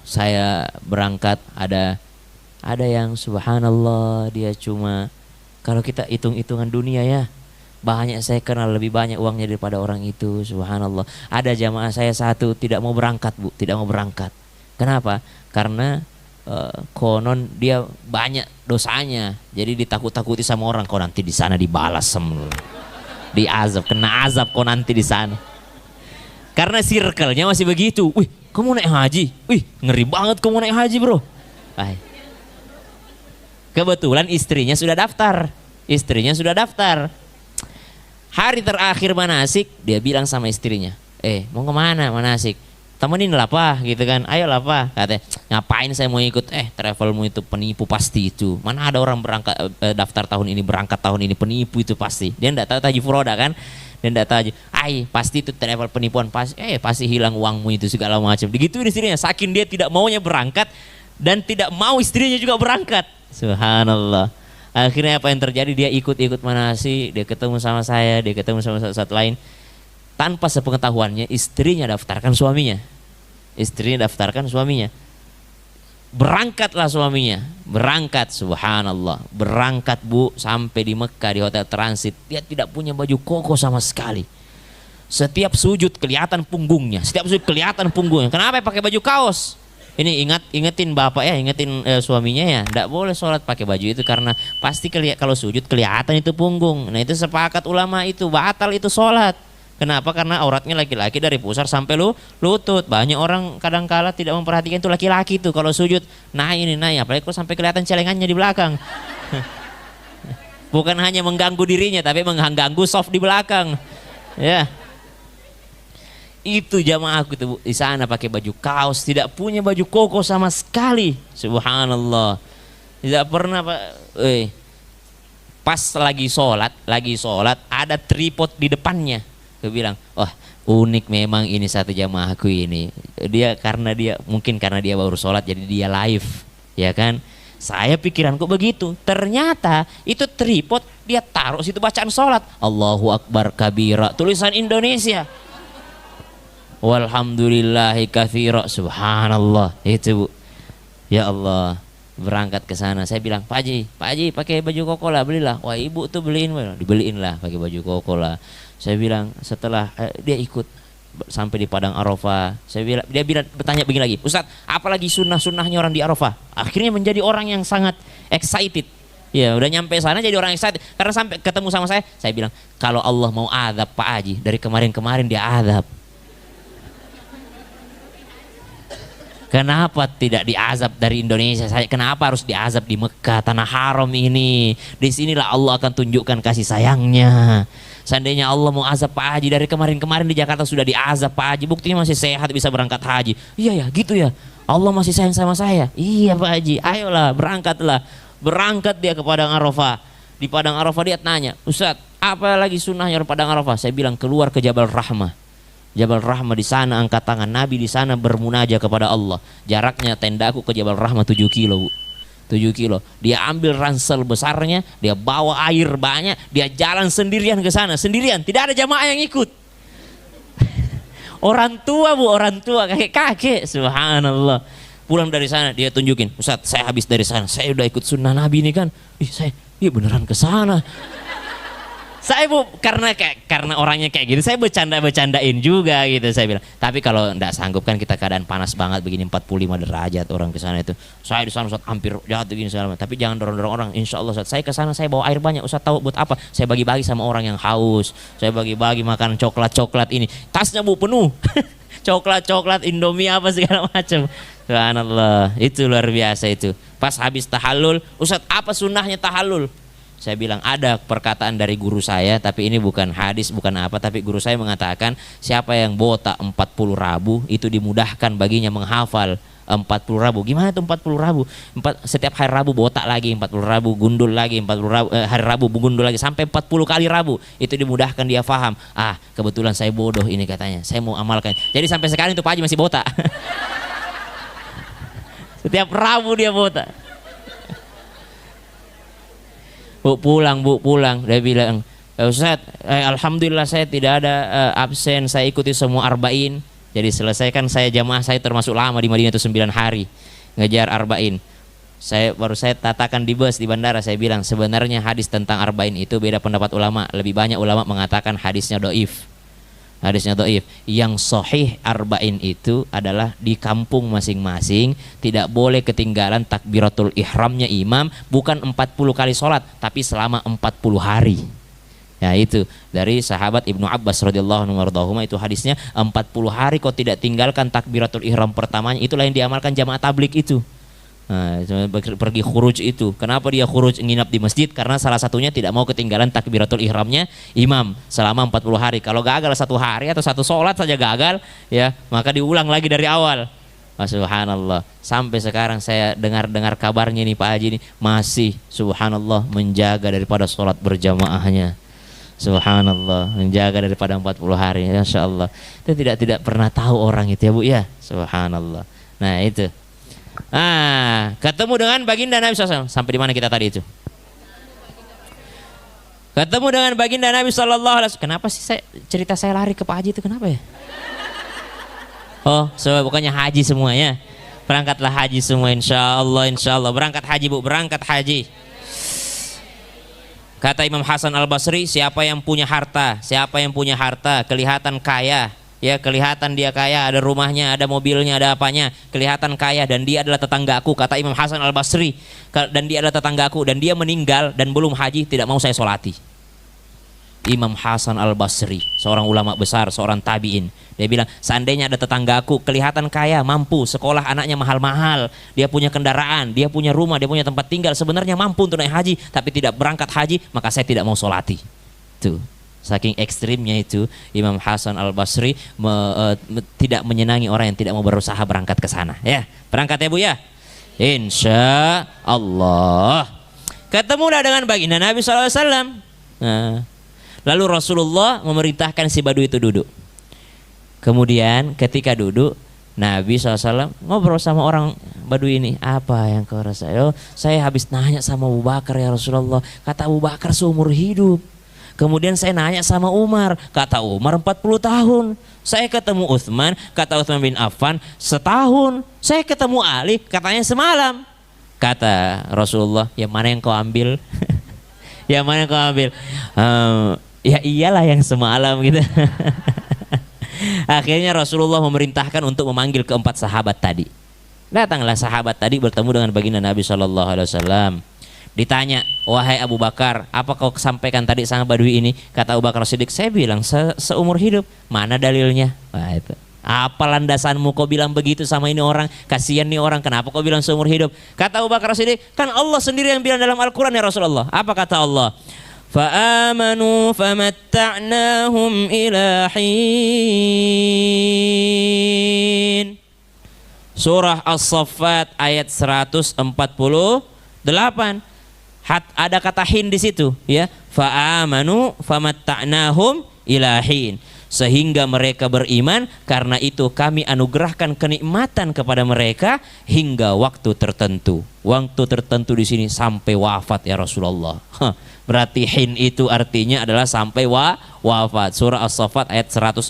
[SPEAKER 1] Saya berangkat ada yang subhanallah dia cuma, kalau kita hitung-hitungan dunia ya, banyak saya kenal lebih banyak uangnya daripada orang itu, subhanallah. Ada jamaah saya satu tidak mau berangkat Bu, tidak mau berangkat. Kenapa? Karena konon dia banyak dosanya, jadi ditakut-takuti sama orang, kau nanti di sana dibalas semua, diazab, kena azab kau nanti di sana. Karena circle-nya masih begitu. Wih, kamu naik haji? Wih, ngeri banget kamu naik haji bro. Ay. Kebetulan istrinya sudah daftar. Istrinya sudah daftar. Hari terakhir manasik, dia bilang sama istrinya, mau kemana manasik? Temenin lah pak, gitu kan. Ayolah pak. Katanya, ngapain saya mau ikut? Travelmu itu penipu pasti itu. Mana ada orang berangkat daftar tahun ini, berangkat tahun ini, penipu itu pasti. Dia enggak tahu taji furoda kan? Dia enggak tahu aja. Pasti itu travel penipuan, pasti hilang uangmu itu segala macam. Digituin istrinya, saking dia tidak maunya berangkat dan tidak mau istrinya juga berangkat. Subhanallah. Akhirnya apa yang terjadi? Dia ikut-ikut manasik, dia ketemu sama saya, dia ketemu sama satu lain. Tanpa sepengetahuannya istrinya daftarkan suaminya. Istrinya daftarkan suaminya. Berangkatlah suaminya, berangkat, subhanallah, berangkat bu, sampai di Mekah di hotel transit, dia tidak punya baju koko sama sekali. Setiap sujud kelihatan punggungnya, Kenapa pakai baju kaos? Ini ingetin bapak ya, ingetin suaminya ya, tidak boleh sholat pakai baju itu karena pasti kalau sujud kelihatan itu punggung. Nah itu sepakat ulama itu batal itu sholat. Kenapa? Karena auratnya laki-laki dari pusar sampai lutut. Banyak orang kadang-kala tidak memperhatikan itu laki-laki tuh kalau sujud naik, apalagi kalau sampai kelihatan celengannya di belakang. Bukan hanya mengganggu dirinya tapi mengganggu soft di belakang. Ya. Itu jamaahku itu di sana pakai baju kaos, tidak punya baju koko sama sekali. Subhanallah. Tidak pernah pas lagi sholat ada tripod di depannya. Dia bilang, unik memang ini satu jamaahku ini. Mungkin karena dia baru sholat jadi dia live, ya kan? Saya pikiranku begitu. Ternyata itu tripod dia taruh situ bacaan sholat. Allahu Akbar kabira, tulisan Indonesia. Walhamdulillahi katsira, subhanallah. Itu bu. Ya Allah, berangkat ke sana. Saya bilang, Pak Haji pakai baju koko lah, belilah. Wah ibu tuh dibeliin lah pakai baju koko lah. Saya bilang setelah dia ikut sampai di padang Arafah, dia bertanya begini lagi, Ustaz, apalagi sunnahnya orang di Arafah? Akhirnya menjadi orang yang sangat excited. Ya udah nyampe sana jadi orang excited karena sampai ketemu sama saya bilang kalau Allah mau azab Pak Haji dari kemarin dia azab. Kenapa tidak diazab dari Indonesia? Kenapa harus diazab di Mekah, tanah haram ini? Disinilah Allah akan tunjukkan kasih sayangnya. Seandainya Allah mau azab Pak Haji dari kemarin di Jakarta sudah diazab Pak Haji, buktinya masih sehat bisa berangkat haji. Iya ya gitu ya, Allah masih sayang sama saya. Iya Pak Haji, ayolah berangkatlah. Berangkat dia ke padang Arafah. Di padang Arafah dia tanya, Ustaz apa lagi sunnahnya orang padang Arafah? Saya bilang keluar ke Jabal Rahmah. Jabal Rahmah di sana angkat tangan, Nabi di sana bermunajat kepada Allah. Jaraknya tendaku ke Jabal Rahmah 7 kilo bu. 7 kilo. Dia ambil ransel besarnya, dia bawa air banyak, dia jalan sendirian ke sana, sendirian, tidak ada jamaah yang ikut. Orang tua bu, kakek-kakek, subhanallah. Pulang dari sana dia tunjukin, Ustaz saya habis dari sana, saya udah ikut sunnah Nabi ini kan. Iya beneran ke sana. Saya bu, karena orangnya kayak gitu, saya bercandain juga gitu. Saya bilang, tapi kalau enggak sanggup kan kita keadaan panas banget begini 45 derajat orang ke sana itu. Saya di sana Ustaz hampir jatuh gini segala macam. Tapi jangan dorong-dorong orang. Insya Allah Ustaz, saya ke sana saya bawa air banyak. Ustaz tahu buat apa? Saya bagi-bagi sama orang yang haus. Saya bagi-bagi makan coklat ini. Tasnya bu penuh. Coklat, Indomie apa segala macam. Subhanallah, itu luar biasa itu. Pas habis tahallul, Ustaz apa sunnahnya tahallul? Saya bilang ada perkataan dari guru saya, tapi ini bukan hadis, bukan apa, tapi guru saya mengatakan siapa yang botak 40 rabu itu dimudahkan baginya menghafal 40 rabu. Gimana tuh 40 rabu? Setiap hari Rabu botak lagi 40 rabu, gundul lagi 40 rabu, hari Rabu gundul lagi sampai 40 kali Rabu. Itu dimudahkan dia faham. Kebetulan saya bodoh ini katanya. Saya mau amalkan. Jadi sampai sekarang itu Pak Haji masih botak. Setiap Rabu dia botak. Bu pulang, dia bilang, Ustaz, alhamdulillah saya tidak ada absen, saya ikuti semua arba'in. Jadi selesaikan saya jamaah saya termasuk lama di Madinah itu 9 hari ngejar arba'in. Baru saya katakan di bus di bandara, saya bilang sebenarnya hadis tentang arba'in itu beda pendapat ulama. Lebih banyak ulama mengatakan hadisnya doif. Hadisnya dhaif. Yang sahih arba'in itu adalah di kampung masing-masing tidak boleh ketinggalan takbiratul ihramnya imam, bukan 40 kali sholat tapi selama 40 hari. Ya itu dari sahabat Ibnu Abbas radhiyallahu anhu, itu hadisnya 40 hari kau tidak tinggalkan takbiratul ihram pertamanya, itulah yang diamalkan jamaah tablik itu. Nah, pergi khuruj itu. Kenapa dia khuruj nginap di masjid? Karena salah satunya tidak mau ketinggalan takbiratul ihramnya imam selama 40 hari. Kalau gagal satu hari atau satu sholat saja gagal, ya maka diulang lagi dari awal. Subhanallah. Sampai sekarang saya dengar kabarnya nih Pak Haji ini masih subhanallah menjaga daripada sholat berjamaahnya. Subhanallah, menjaga daripada 40 hari. Masya Allah. Itu tidak pernah tahu orang itu ya Bu ya. Subhanallah. Nah itu. Ketemu dengan baginda Nabi SAW. Sampai di mana kita tadi itu? Ketemu dengan baginda Nabi SAW. Kenapa sih cerita saya lari ke Pak Haji itu kenapa ya? Oh, bukannya haji semuanya. Berangkatlah haji semua insya Allah. Berangkat haji Bu, berangkat haji. Kata Imam Hasan Al-Basri, siapa yang punya harta kelihatan kaya, ya kelihatan dia kaya, ada rumahnya, ada mobilnya, ada apanya, kelihatan kaya dan dia adalah tetanggaku, kata Imam Hasan Al-Basri, dan dia adalah tetanggaku dan dia meninggal dan belum haji, tidak mau saya solati. Imam Hasan Al-Basri, seorang ulama besar, seorang tabi'in, dia bilang seandainya ada tetanggaku kelihatan kaya, mampu, sekolah anaknya mahal-mahal, dia punya kendaraan, dia punya rumah, dia punya tempat tinggal, sebenarnya mampu untuk naik haji tapi tidak berangkat haji, maka saya tidak mau solati. Tuh, saking ekstrimnya itu Imam Hasan Al-Basri tidak menyenangi orang yang tidak mau berusaha berangkat ke sana. Ya, berangkat ya Bu ya. Insya Allah. Ketemulah dengan baginda Nabi SAW. Lalu Rasulullah memerintahkan si Badui itu duduk. Kemudian ketika duduk, Nabi SAW ngobrol sama orang Badui ini. Apa yang kau rasa? Oh, saya habis nanya sama Abu Bakar ya Rasulullah. Kata Abu Bakar seumur hidup. Kemudian saya nanya sama Umar. Kata Umar 40 tahun. Saya ketemu Utsman. Kata Utsman bin Affan setahun. Saya ketemu Ali. Katanya semalam. Kata Rasulullah, yang mana yang kau ambil? Yang mana yang kau ambil? Ya iyalah yang semalam gitu. Akhirnya Rasulullah memerintahkan untuk memanggil keempat sahabat tadi. Datanglah sahabat tadi bertemu dengan baginda Nabi SAW. Ditanya, wahai Abu Bakar, apa kau sampaikan tadi sama Badui ini? Kata Abu Bakar Siddiq, saya bilang seumur hidup. Mana dalilnya? Wah itu. Apa landasanmu kau bilang begitu sama ini orang? Kasihan nih orang, kenapa kau bilang seumur hidup? Kata Abu Bakar Siddiq, kan Allah sendiri yang bilang dalam Al-Quran ya Rasulullah. Apa kata Allah? فَآمَنُوا فَمَتَّعْنَاهُمْ إِلَى حِينٍ. Surah As-Saffat ayat 148. Ada kata hin di situ ya. فَآمَنُوا فَمَتَّعْنَاهُمْ إِلَى حِينٍ. Sehingga mereka beriman, karena itu kami anugerahkan kenikmatan kepada mereka hingga waktu tertentu. Waktu tertentu di sini sampai wafat ya Rasulullah. Berarti hin itu artinya adalah sampai wafat. Surah As-Saffat ayat 148.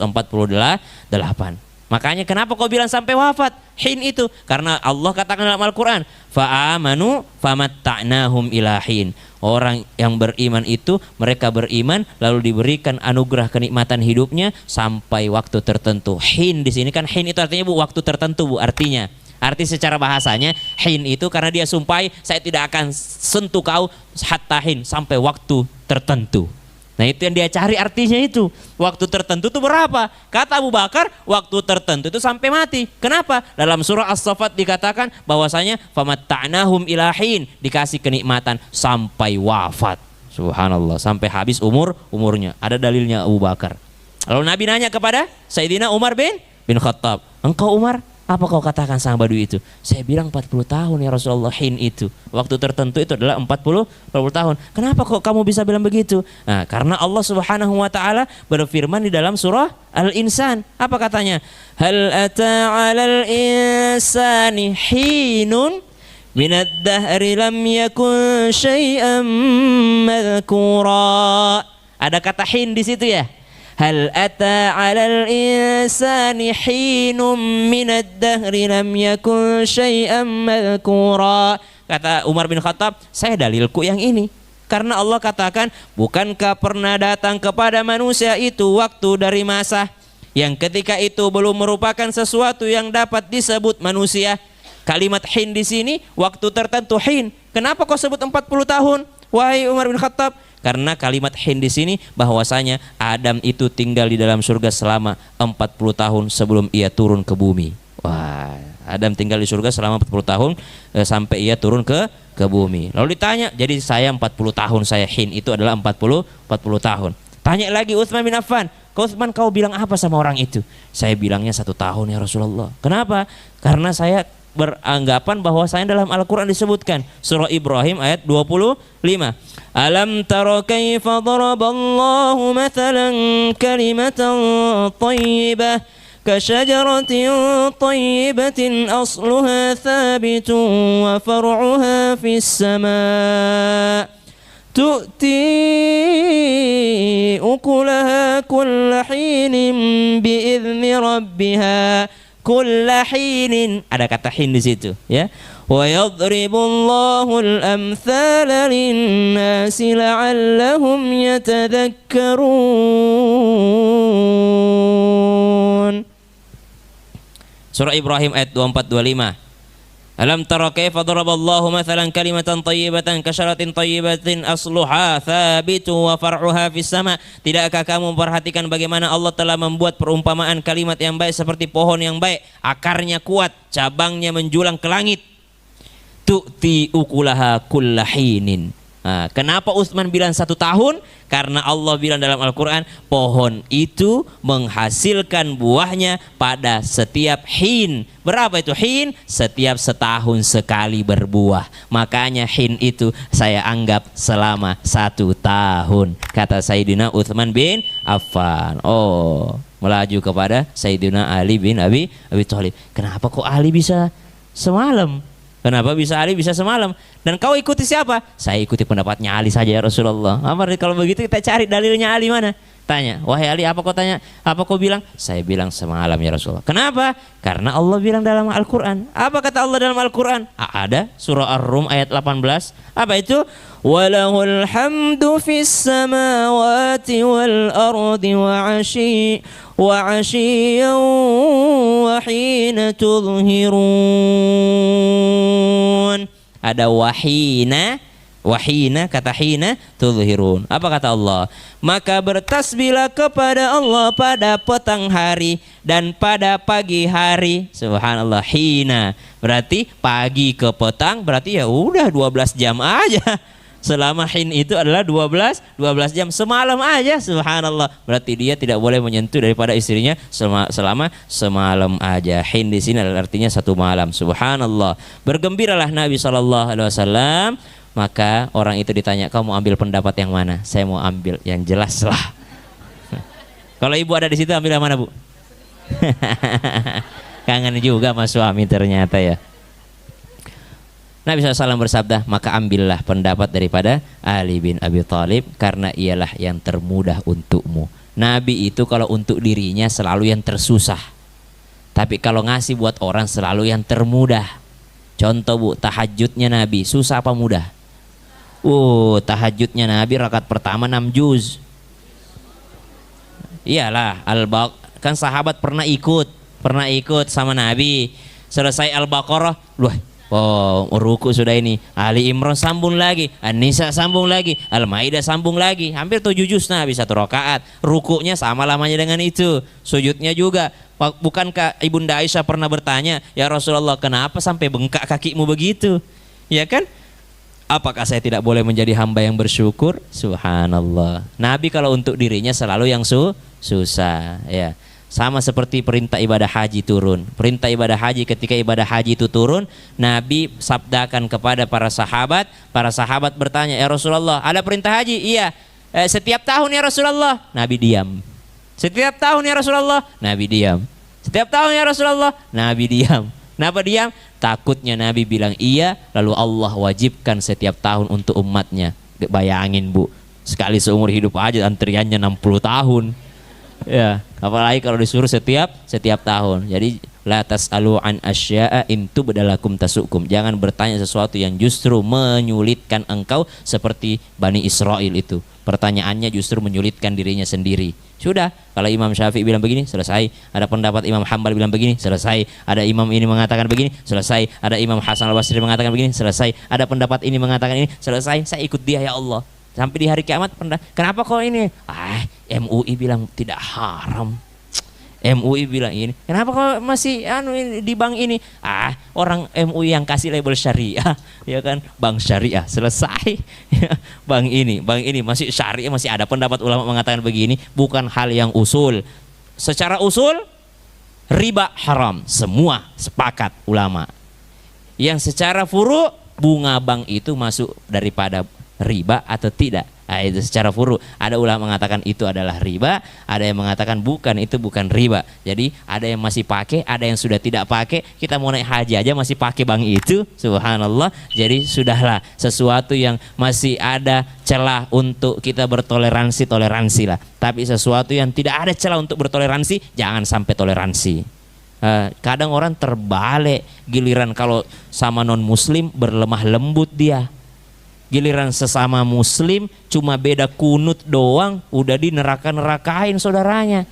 [SPEAKER 1] Makanya kenapa kau bilang sampai wafat? Hin itu karena Allah katakan dalam Al-Quran, fa'amanu famatta'nahum ila hin. Orang yang beriman itu mereka beriman lalu diberikan anugerah kenikmatan hidupnya sampai waktu tertentu. Hin di sini kan hin itu artinya Bu waktu tertentu Bu, artinya. Arti secara bahasanya hin itu karena dia sumpai saya tidak akan sentuh kau hatta hin, sampai waktu tertentu. Nah itu yang dia cari artinya itu. Waktu tertentu itu berapa? Kata Abu Bakar, waktu tertentu itu sampai mati. Kenapa? Dalam surah As-Saffat dikatakan bahwasanya famatta'nahum ila hin, dikasih kenikmatan sampai wafat. Subhanallah, sampai habis umurnya. Ada dalilnya Abu Bakar. Lalu Nabi nanya kepada Sayyidina Umar bin Khattab, engkau Umar, apa kau katakan sama Badui itu? Saya bilang 40 tahun ya Rasulullah, hin itu. Waktu tertentu itu adalah 40 tahun. Kenapa kok kamu bisa bilang begitu? Nah, karena Allah Subhanahu wa taala berfirman di dalam surah Al-Insan. Apa katanya? Hal ata 'alal insani hinun minad dahri lam yakun syai'an madhkura. Ada kata hin di situ ya. Hal ata 'alal insani hinum minad dahri lam yakun syai'an madhkura. Kata Umar bin Khattab, saya dalilku yang ini. Karena Allah katakan, bukankah pernah datang kepada manusia itu waktu dari masa yang ketika itu belum merupakan sesuatu yang dapat disebut manusia. Kalimat hin di sini waktu tertentu hin. Kenapa kau sebut 40 tahun? Wahai Umar bin Khattab, karena kalimat hin di sini bahwasanya Adam itu tinggal di dalam surga selama 40 tahun sebelum ia turun ke bumi. Wah, Adam tinggal di surga selama 40 tahun sampai ia turun ke bumi. Lalu ditanya, jadi saya 40 tahun, saya hin itu adalah 40 tahun. Tanya lagi Utsman bin Affan, Utsman kau bilang apa sama orang itu? Saya bilangnya 1 tahun ya Rasulullah. Kenapa? Karena saya beranggapan bahwa saya dalam Al-Quran disebutkan surah Ibrahim ayat 25. Alam tara kaifa daraballahu mathalan kalimatan thayyibah kasyajaratin thayyibatin asluha thabitun wa far'uha fis sama' tu'ti ukulaha kulla hinin bi'izni rabbiha kulla hinin, ada kata hin di situ ya. Wa yadribullahu al-amthala lin-nasi la'allahum yatadhakkarun. Surah Ibrahim ayat 24-25. Alam tara kaifa daraballahu mathalan kalimatan thayyibatan kasyaratin thayyibatin asluha thabitu wa far'uha fis sama'. Tidakkah kamu memperhatikan bagaimana Allah telah membuat perumpamaan kalimat yang baik seperti pohon yang baik, akarnya kuat, cabangnya menjulang ke langit. Tu'ti ukulaha kullahinin. Nah, kenapa Utsman bilang 1 tahun? Karena Allah bilang dalam Al-Quran, pohon itu menghasilkan buahnya pada setiap hin. Berapa itu hin? Setiap setahun sekali berbuah. Makanya hin itu saya anggap selama 1 tahun. Kata Sayyidina Utsman bin Affan. Oh, melaju kepada Sayyidina Ali bin Abi Thalib. Kenapa kok Ali bisa semalam? Kenapa bisa Ali bisa semalam? Dan kau ikuti siapa? Saya ikuti pendapatnya Ali saja ya Rasulullah. Kalau begitu kita cari dalilnya Ali mana? Tanya, wahai Ali, apa kau tanya? Apa kau bilang? Saya bilang semalam ya Rasulullah. Kenapa? Karena Allah bilang dalam Al-Quran. Apa kata Allah dalam Al-Quran? Ada surah Ar-Rum ayat 18. Apa itu? Walahul hamdu fis samawati wal ardi wa ashiyan wa hina tudhhirun. Ada wahina, kata hina tudhhirun. Apa kata Allah? Maka bertasbihlah kepada Allah pada petang hari dan pada pagi hari. Subhanallah, hina berarti pagi ke petang, berarti ya udah 12 jam aja. Selama hin itu adalah 12 jam, semalam aja. Subhanallah, berarti dia tidak boleh menyentuh daripada istrinya selama semalam aja. Hin di sini artinya 1 malam. Subhanallah. Bergembiralah Nabi SAW. Maka orang itu ditanya, kau mau ambil pendapat yang mana? Saya mau ambil yang jelas lah. Kalau ibu ada di situ, ambil yang mana, Bu? Kangen juga sama suami ternyata ya. Nabi SAW bersabda, maka ambillah pendapat daripada Ali bin Abi Thalib karena ialah yang termudah untukmu. Nabi itu kalau untuk dirinya selalu yang tersusah, tapi kalau ngasih buat orang selalu yang termudah. Contoh, Bu, tahajudnya Nabi susah apa mudah? Tahajudnya Nabi rakaat pertama 6 juz. Iyalah, kan sahabat pernah ikut sama Nabi. Selesai Al-Baqarah, ruku sudah ini, Ali Imran sambung lagi, An-Nisa sambung lagi, Al-Maidah sambung lagi, hampir 7 juz Nabi 1 rakaat. Rukuknya sama lamanya dengan itu, sujudnya juga. Bukankah Ibunda Aisyah pernah bertanya, ya Rasulullah, kenapa sampai bengkak kakimu begitu? Ya kan? Apakah saya tidak boleh menjadi hamba yang bersyukur? Subhanallah. Nabi kalau untuk dirinya selalu yang susah ya. Sama seperti perintah ibadah haji turun. Perintah ibadah haji, ketika ibadah haji itu turun, Nabi sabdakan kepada para sahabat. Para sahabat bertanya, ya Rasulullah, ada perintah haji? Iya. Setiap tahun ya Rasulullah. Nabi diam. Setiap tahun ya Rasulullah. Nabi diam. Setiap tahun ya Rasulullah. Nabi diam. Kenapa diam? Takutnya Nabi bilang iya, lalu Allah wajibkan setiap tahun untuk umatnya. Bayangin, Bu, sekali seumur hidup aja antriannya 60 tahun. Ya, apalagi kalau disuruh setiap tahun. Jadi la tas'alu an asya'a in tubdalakum tasukum. Jangan bertanya sesuatu yang justru menyulitkan engkau seperti Bani Israel itu. pertanyaannya justru menyulitkan dirinya sendiri. Sudah, kalau Imam Syafi'i bilang begini, selesai. Ada pendapat Imam Hambal bilang begini, selesai. Ada imam ini mengatakan begini, selesai. Ada Imam Hasan Al-Basri mengatakan begini, selesai. Ada pendapat ini mengatakan ini, selesai. Saya ikut dia ya Allah. Sampai di hari kiamat, kenapa kok ini? MUI bilang tidak haram. MUI bilang ini, kenapa kok masih di bank ini? Orang MUI yang kasih label syariah, ya kan, bank syariah, selesai. bank ini masih syariah, masih ada pendapat ulama mengatakan begini, bukan hal yang usul. Secara usul riba haram, semua sepakat ulama. Yang secara furu, bunga bank itu masuk daripada riba atau tidak. Itu secara furu. Ada ulama mengatakan itu adalah riba, ada yang mengatakan bukan, itu bukan riba. Jadi ada yang masih pakai, ada yang sudah tidak pakai. Kita mau naik haji aja masih pakai bank itu, subhanallah. Jadi sudahlah, sesuatu yang masih ada celah untuk kita bertoleransi, toleransi lah. Tapi sesuatu yang tidak ada celah untuk bertoleransi, jangan sampai toleransi. Kadang orang terbalik, giliran kalau sama non muslim berlemah lembut dia. Giliran sesama muslim cuma beda kunut doang udah dineraka-nerakain saudaranya.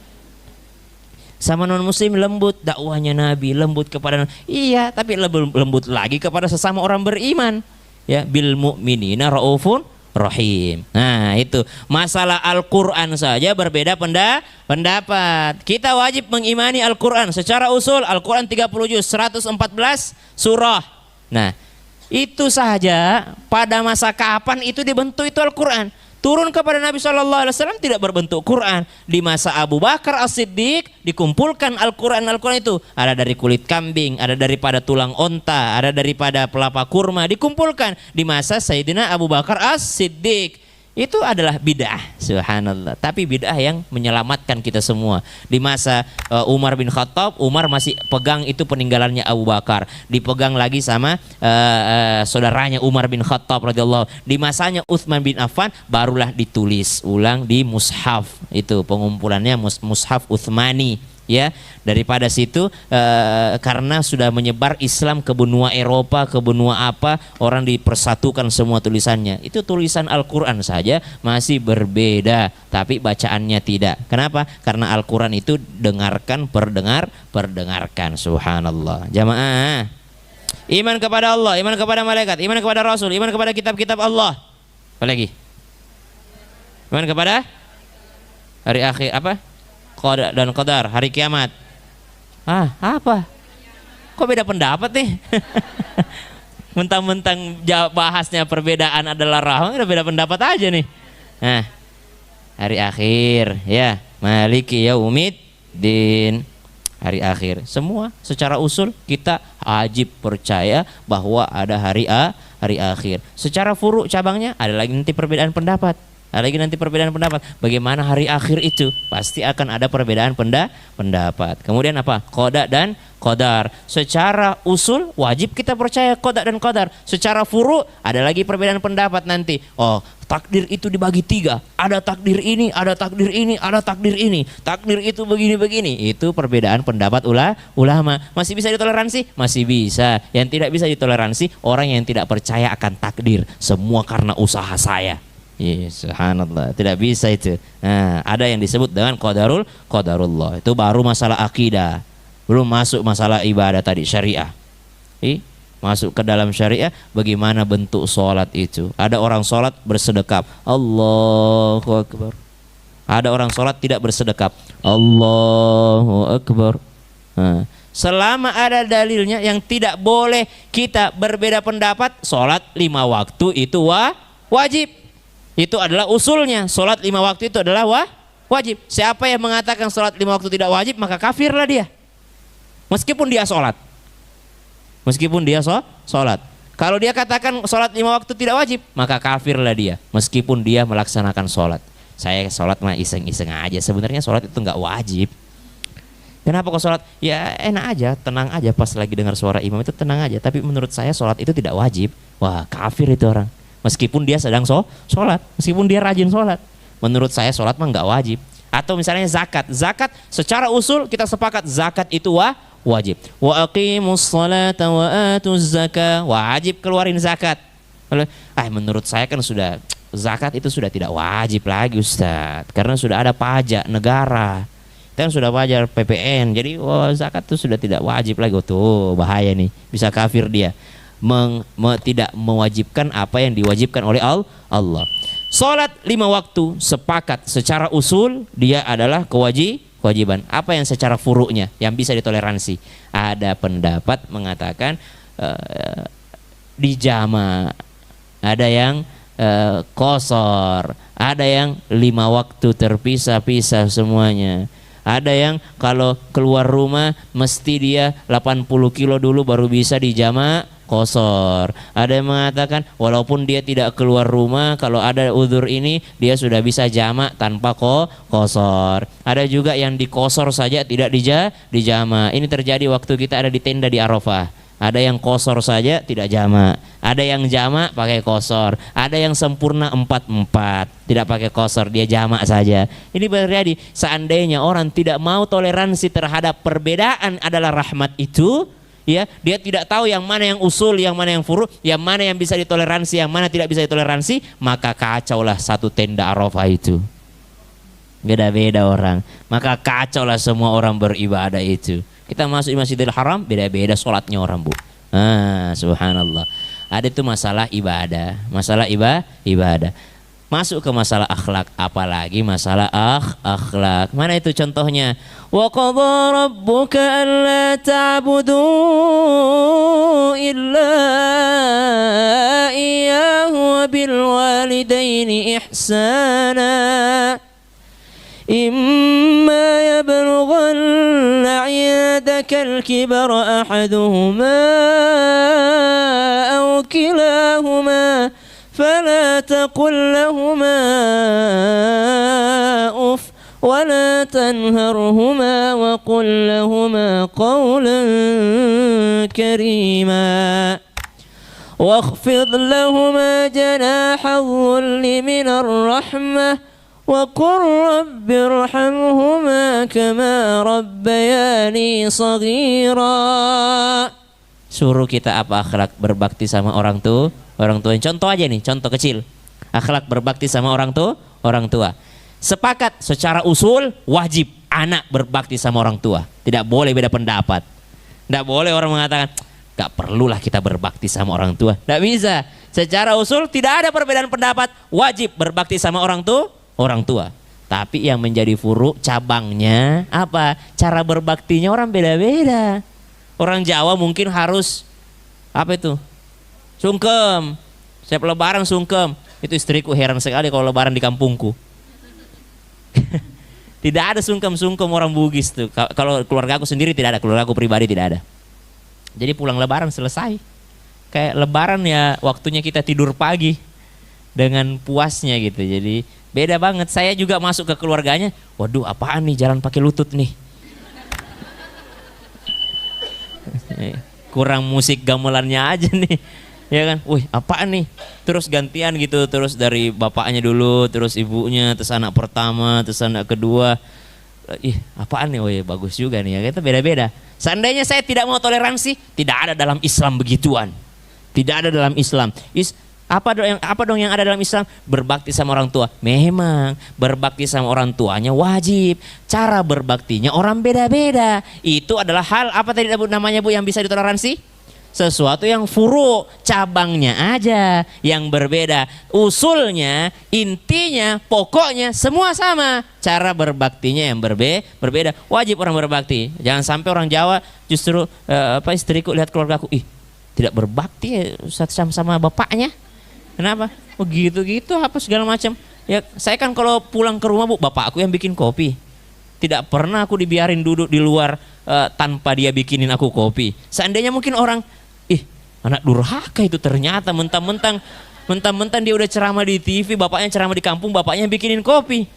[SPEAKER 1] Sama non muslim lembut, dakwahnya Nabi lembut kepada, iya, tapi lembut lagi kepada sesama orang beriman. Ya, bil mu'minina raufun rahim. Nah, itu masalah Al-Qur'an saja berbeda pendapat. Kita wajib mengimani Al-Qur'an secara usul. Al-Qur'an 30 juz, 114 surah. Nah, itu saja pada masa kapan itu dibentuk itu Al-Quran. Turun kepada Nabi SAW tidak berbentuk Quran. Di masa Abu Bakar As-Siddiq dikumpulkan Al-Quran itu. Ada dari kulit kambing, ada daripada tulang onta, ada daripada pelapa kurma, dikumpulkan. Di masa Sayyidina Abu Bakar As-Siddiq. Itu adalah bid'ah, subhanallah. Tapi bid'ah yang menyelamatkan kita semua. Di masa Umar bin Khattab, Umar masih pegang itu peninggalannya Abu Bakar. Dipegang lagi sama saudaranya Umar bin Khattab radhiyallahu. Di masanya Utsman bin Affan barulah ditulis ulang di mushaf. Itu pengumpulannya mushaf Utsmani. Ya, daripada situ karena sudah menyebar Islam ke benua Eropa, ke benua apa, orang dipersatukan semua tulisannya. Itu tulisan Al-Quran saja masih berbeda, tapi bacaannya tidak. Kenapa? Karena Al-Quran itu dengarkan, perdengarkan. Subhanallah. Jamaah, iman kepada Allah, iman kepada malaikat, iman kepada Rasul, iman kepada kitab-kitab Allah. Apa lagi? Iman kepada hari akhir, apa? Qada dan qadar, hari kiamat. Apa? Kok beda pendapat nih? Mentang-mentang bahasnya perbedaan adalah rahmat, udah beda pendapat aja nih. Nah, hari akhir, ya, maliki yaumiddin, hari akhir. Semua secara usul kita wajib percaya bahwa ada hari akhir. Secara furu cabangnya ada lagi nanti perbedaan pendapat. Ada lagi nanti perbedaan pendapat. Bagaimana hari akhir itu? Pasti akan ada perbedaan pendapat. Kemudian apa? Qada dan qadar. Secara usul wajib kita percaya qada dan qadar. Secara furu ada lagi perbedaan pendapat nanti. Oh, takdir itu dibagi 3. Ada takdir ini, ada takdir ini, ada takdir ini. Takdir itu begini-begini. Itu perbedaan pendapat ulama. Masih bisa ditoleransi? Masih bisa. Yang tidak bisa ditoleransi orang yang tidak percaya akan takdir. Semua karena usaha saya. Subhanallah, tidak bisa itu. Nah, ada yang disebut dengan qadarullah. Itu baru masalah akidah. Belum masuk masalah ibadah tadi, syariah. Masuk ke dalam syariah, bagaimana bentuk sholat itu. Ada orang sholat bersedekap, Allahu Akbar. Ada orang sholat tidak bersedekap, Allahu Akbar. Nah, selama ada dalilnya yang tidak boleh kita berbeda pendapat, sholat 5 waktu itu wajib. Itu adalah usulnya. Sholat 5 waktu itu adalah wajib. Siapa yang mengatakan sholat 5 waktu tidak wajib, maka kafirlah dia. Meskipun dia sholat. Kalau dia katakan sholat 5 waktu tidak wajib, maka kafirlah dia. Meskipun dia melaksanakan sholat. Saya sholat mah iseng-iseng aja. Sebenarnya sholat itu nggak wajib. Kenapa kok sholat? Ya enak aja, tenang aja pas lagi dengar suara imam itu tenang aja. Tapi menurut saya sholat itu tidak wajib. Wah, kafir itu orang. Meskipun dia sedang sholat, meskipun dia rajin sholat, menurut saya sholat mah nggak wajib. Atau misalnya zakat, secara usul kita sepakat zakat itu wajib. Wa aqimus sholata wa atuz zakah, wajib keluarin zakat. Menurut saya kan sudah zakat itu sudah tidak wajib lagi Ustadz, karena sudah ada pajak negara. Kita kan sudah bayar PPN, jadi zakat itu sudah tidak wajib lagi. Tuh bahaya nih, bisa kafir dia. Tidak mewajibkan apa yang diwajibkan oleh Allah. Salat 5 waktu sepakat secara usul dia adalah kewajiban. Apa yang secara furu'nya yang bisa ditoleransi? Ada pendapat mengatakan dijama, ada yang qashar, ada yang 5 waktu terpisah-pisah semuanya. Ada yang kalau keluar rumah mesti dia 80 kilo dulu baru bisa dijama qashar. Ada yang mengatakan walaupun dia tidak keluar rumah, kalau ada uzur ini dia sudah bisa jamak tanpa qashar. Ada juga yang diqashar saja tidak dijama. Ini terjadi waktu kita ada di tenda di Arafah. Ada yang qashar saja tidak jamak, ada yang jamak pakai qashar, ada yang sempurna 4/4 tidak pakai qashar, dia jamak saja. Ini terjadi seandainya orang tidak mau toleransi terhadap perbedaan adalah rahmat itu, ya, dia tidak tahu yang mana yang usul, yang mana yang furu', yang mana yang bisa ditoleransi, yang mana tidak bisa ditoleransi, maka kacaulah satu tenda Arafah itu. Beda-beda orang, maka kacaulah semua orang beribadah itu. Kita masuk di Masjidil Haram, beda-beda sholatnya orang, Bu. Subhanallah. Ada itu masalah ibadah, ibadah. Masuk ke masalah akhlak, apalagi masalah akhlak. Mana itu contohnya? Wa qadha rabbuka alla ta'budu illa iyyahu wa bil walidaini ihsana. إما يبلغن عندك الكبر أحدهما أو كلاهما فلا تقل لهما أف ولا تنهرهما وقل لهما قولا كريما واخفض لهما جناح الذل من الرحمة وقل رب ارحمهما كما ربياني صغيرا. Suruh kita apa akhlak berbakti sama orang tua. Contoh aja nih, contoh kecil. Akhlak berbakti sama orang tua. Sepakat secara usul wajib anak berbakti sama orang tua. Tidak boleh beda pendapat. Tidak boleh orang mengatakan gak perlulah kita berbakti sama orang tua. Tidak bisa. Secara usul tidak ada perbedaan pendapat. Wajib berbakti sama orang tua. Tapi yang menjadi furu cabangnya apa? Cara berbaktinya orang beda-beda. Orang Jawa mungkin harus apa itu? Sungkem. Setiap lebaran sungkem. Itu istriku heran sekali kalau lebaran di kampungku. Tidak ada sungkem-sungkem orang Bugis tuh. Kalau keluarga aku sendiri tidak ada, keluarga aku pribadi tidak ada. Jadi pulang lebaran selesai. Kayak lebaran ya waktunya kita tidur pagi dengan puasnya gitu. Jadi beda banget. Saya juga masuk ke keluarganya, waduh apaan nih jalan pakai lutut nih. Kurang musik gamelannya aja nih. Ya kan, wih apaan nih. Terus gantian gitu, terus dari bapaknya dulu, terus ibunya, terus anak pertama, terus anak kedua. Ih apaan nih, wih bagus juga nih ya. Kita beda-beda. Seandainya saya tidak mau toleransi, tidak ada dalam Islam begituan. Tidak ada dalam Islam. Apa dong yang ada dalam Islam? Berbakti sama orang tua. Memang berbakti sama orang tuanya wajib. Cara berbaktinya orang beda-beda. Itu adalah hal apa tadi namanya Bu yang bisa ditoleransi? Sesuatu yang furu, cabangnya aja yang berbeda. Usulnya, intinya, pokoknya semua sama. Cara berbaktinya yang berbeda. Wajib orang berbakti. Jangan sampai orang Jawa justru istriku lihat keluargaku, tidak berbakti sama bapaknya. Kenapa? Oh gitu-gitu apa segala macam. Ya saya kan kalau pulang ke rumah Bu, bapak aku yang bikin kopi. Tidak pernah aku dibiarin duduk di luar tanpa dia bikinin aku kopi. Seandainya mungkin orang, anak durhaka itu ternyata mentang-mentang dia udah ceramah di TV, bapaknya ceramah di kampung, bapaknya bikinin kopi.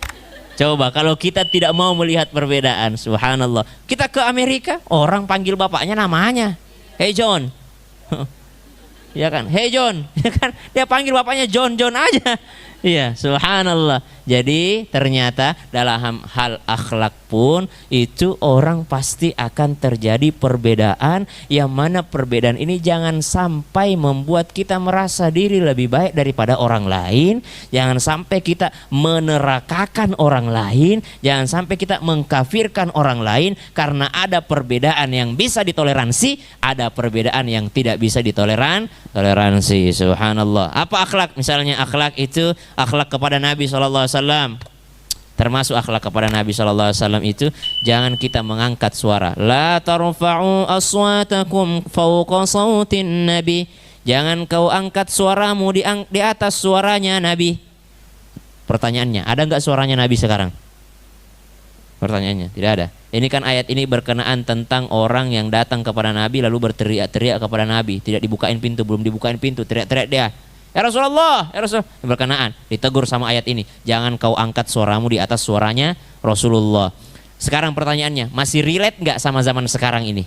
[SPEAKER 1] Coba kalau kita tidak mau melihat perbedaan, subhanallah. Kita ke Amerika, orang panggil bapaknya namanya. Hey John. Ya kan, hey John, ya kan, dia panggil bapaknya John aja, Iya, subhanallah. Jadi ternyata dalam hal akhlak pun itu orang pasti akan terjadi perbedaan, yang mana perbedaan ini jangan sampai membuat kita merasa diri lebih baik daripada orang lain, jangan sampai kita menerakakan orang lain, jangan sampai kita mengkafirkan orang lain karena ada perbedaan yang bisa ditoleransi, ada perbedaan yang tidak bisa toleransi. Subhanallah. Apa akhlak? Misalnya akhlak itu akhlak kepada Nabi SAW. Termasuk akhlak kepada Nabi SAW itu jangan kita mengangkat suara. La tarfa'u aswatakum fawqa sautin Nabi. Jangan kau angkat suaramu di atas suaranya Nabi. Pertanyaannya, ada nggak suaranya Nabi sekarang? Pertanyaannya, tidak ada. Ini kan ayat ini berkenaan tentang orang yang datang kepada Nabi lalu berteriak-teriak kepada Nabi. Tidak dibukain pintu, belum dibukain pintu, teriak-teriak dia. Ya Rasulullah, ya Rasul. Berkenaan, ditegur sama ayat ini. Jangan kau angkat suaramu di atas suaranya Rasulullah. Sekarang pertanyaannya, masih relate nggak sama zaman sekarang ini?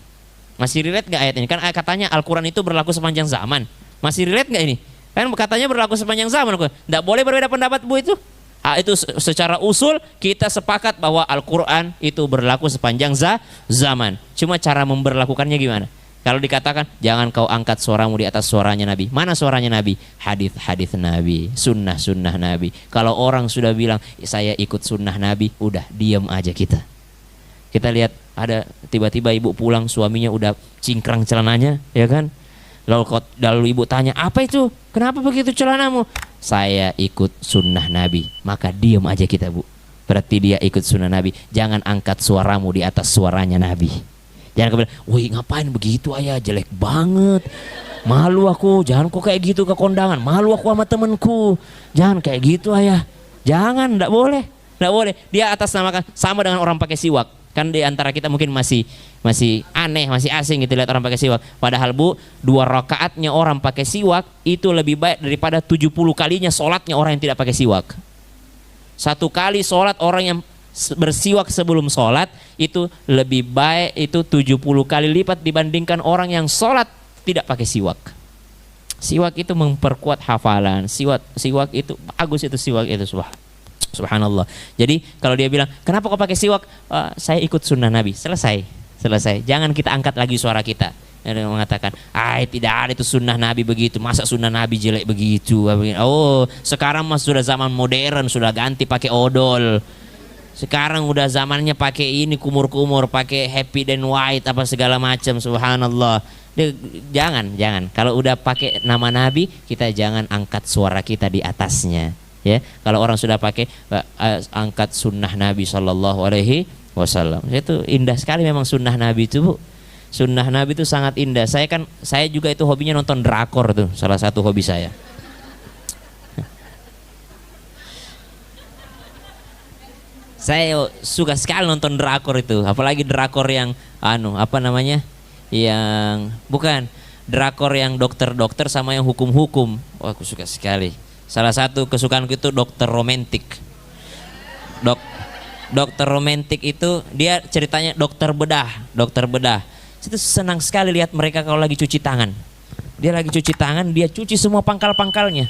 [SPEAKER 1] Masih relate nggak ayat ini? Kan katanya Al-Quran itu berlaku sepanjang zaman. Masih relate nggak ini? Kan katanya berlaku sepanjang zaman. Nggak boleh berbeda pendapat Bu itu. Itu secara usul kita sepakat bahwa Al-Quran itu berlaku sepanjang zaman. Cuma cara memberlakukannya gimana? Kalau dikatakan jangan kau angkat suaramu di atas suaranya Nabi. Mana suaranya Nabi? Hadis-hadis Nabi, sunnah-sunnah Nabi. Kalau orang sudah bilang saya ikut sunnah Nabi, udah diam aja kita. Kita lihat ada tiba-tiba ibu pulang, suaminya udah cingkrang celananya, ya kan? Lalu ibu tanya, apa itu? Kenapa begitu celanamu? Saya ikut sunnah Nabi. Maka diam aja kita, Bu. Berarti dia ikut sunnah Nabi. Jangan angkat suaramu di atas suaranya Nabi. Jangan kau bilang, wih ngapain begitu ayah, jelek banget. Malu aku, jangan kok kayak gitu ke kondangan. Malu aku sama temenku. Jangan kayak gitu ayah. Jangan, enggak boleh. Enggak boleh. Dia atas namakan sama dengan orang pakai siwak. Kan di antara kita mungkin masih aneh, masih asing gitu lihat orang pakai siwak. Padahal Bu, 2 rakaatnya orang pakai siwak itu lebih baik daripada 70 kalinya sholatnya orang yang tidak pakai siwak. 1 kali sholat orang yang bersiwak sebelum sholat itu lebih baik itu 70 kali lipat dibandingkan orang yang sholat tidak pakai siwak. Siwak itu memperkuat hafalan. Siwak itu bagus, itu siwak itu subhanallah. Jadi kalau dia bilang kenapa kau pakai siwak? Saya ikut sunnah Nabi. Selesai. Jangan kita angkat lagi suara kita. Dia mengatakan, tidak ada itu sunnah Nabi begitu. Masa sunnah Nabi jelek begitu? Oh, sekarang mas sudah zaman modern, sudah ganti pakai odol. Sekarang udah zamannya pakai ini kumur-kumur, pakai happy dan white apa segala macam. Subhanallah. Jangan. Kalau udah pakai nama Nabi, kita jangan angkat suara kita di atasnya. Ya, kalau orang sudah pakai angkat sunnah Nabi Shallallahu Alaihi Wasallam. Itu indah sekali memang sunnah Nabi itu, Bu. Sunnah Nabi itu sangat indah. Saya juga itu hobinya nonton drakor tuh, salah satu hobi saya. Saya suka sekali nonton drakor itu, apalagi drakor yang yang bukan drakor yang dokter-dokter sama yang hukum-hukum. Wah, aku suka sekali. Salah satu kesukaanku itu dokter romantik. Dokter romantik itu dia ceritanya dokter bedah. Itu senang sekali lihat mereka kalau lagi cuci tangan. Dia lagi cuci tangan, dia cuci semua pangkal-pangkalnya.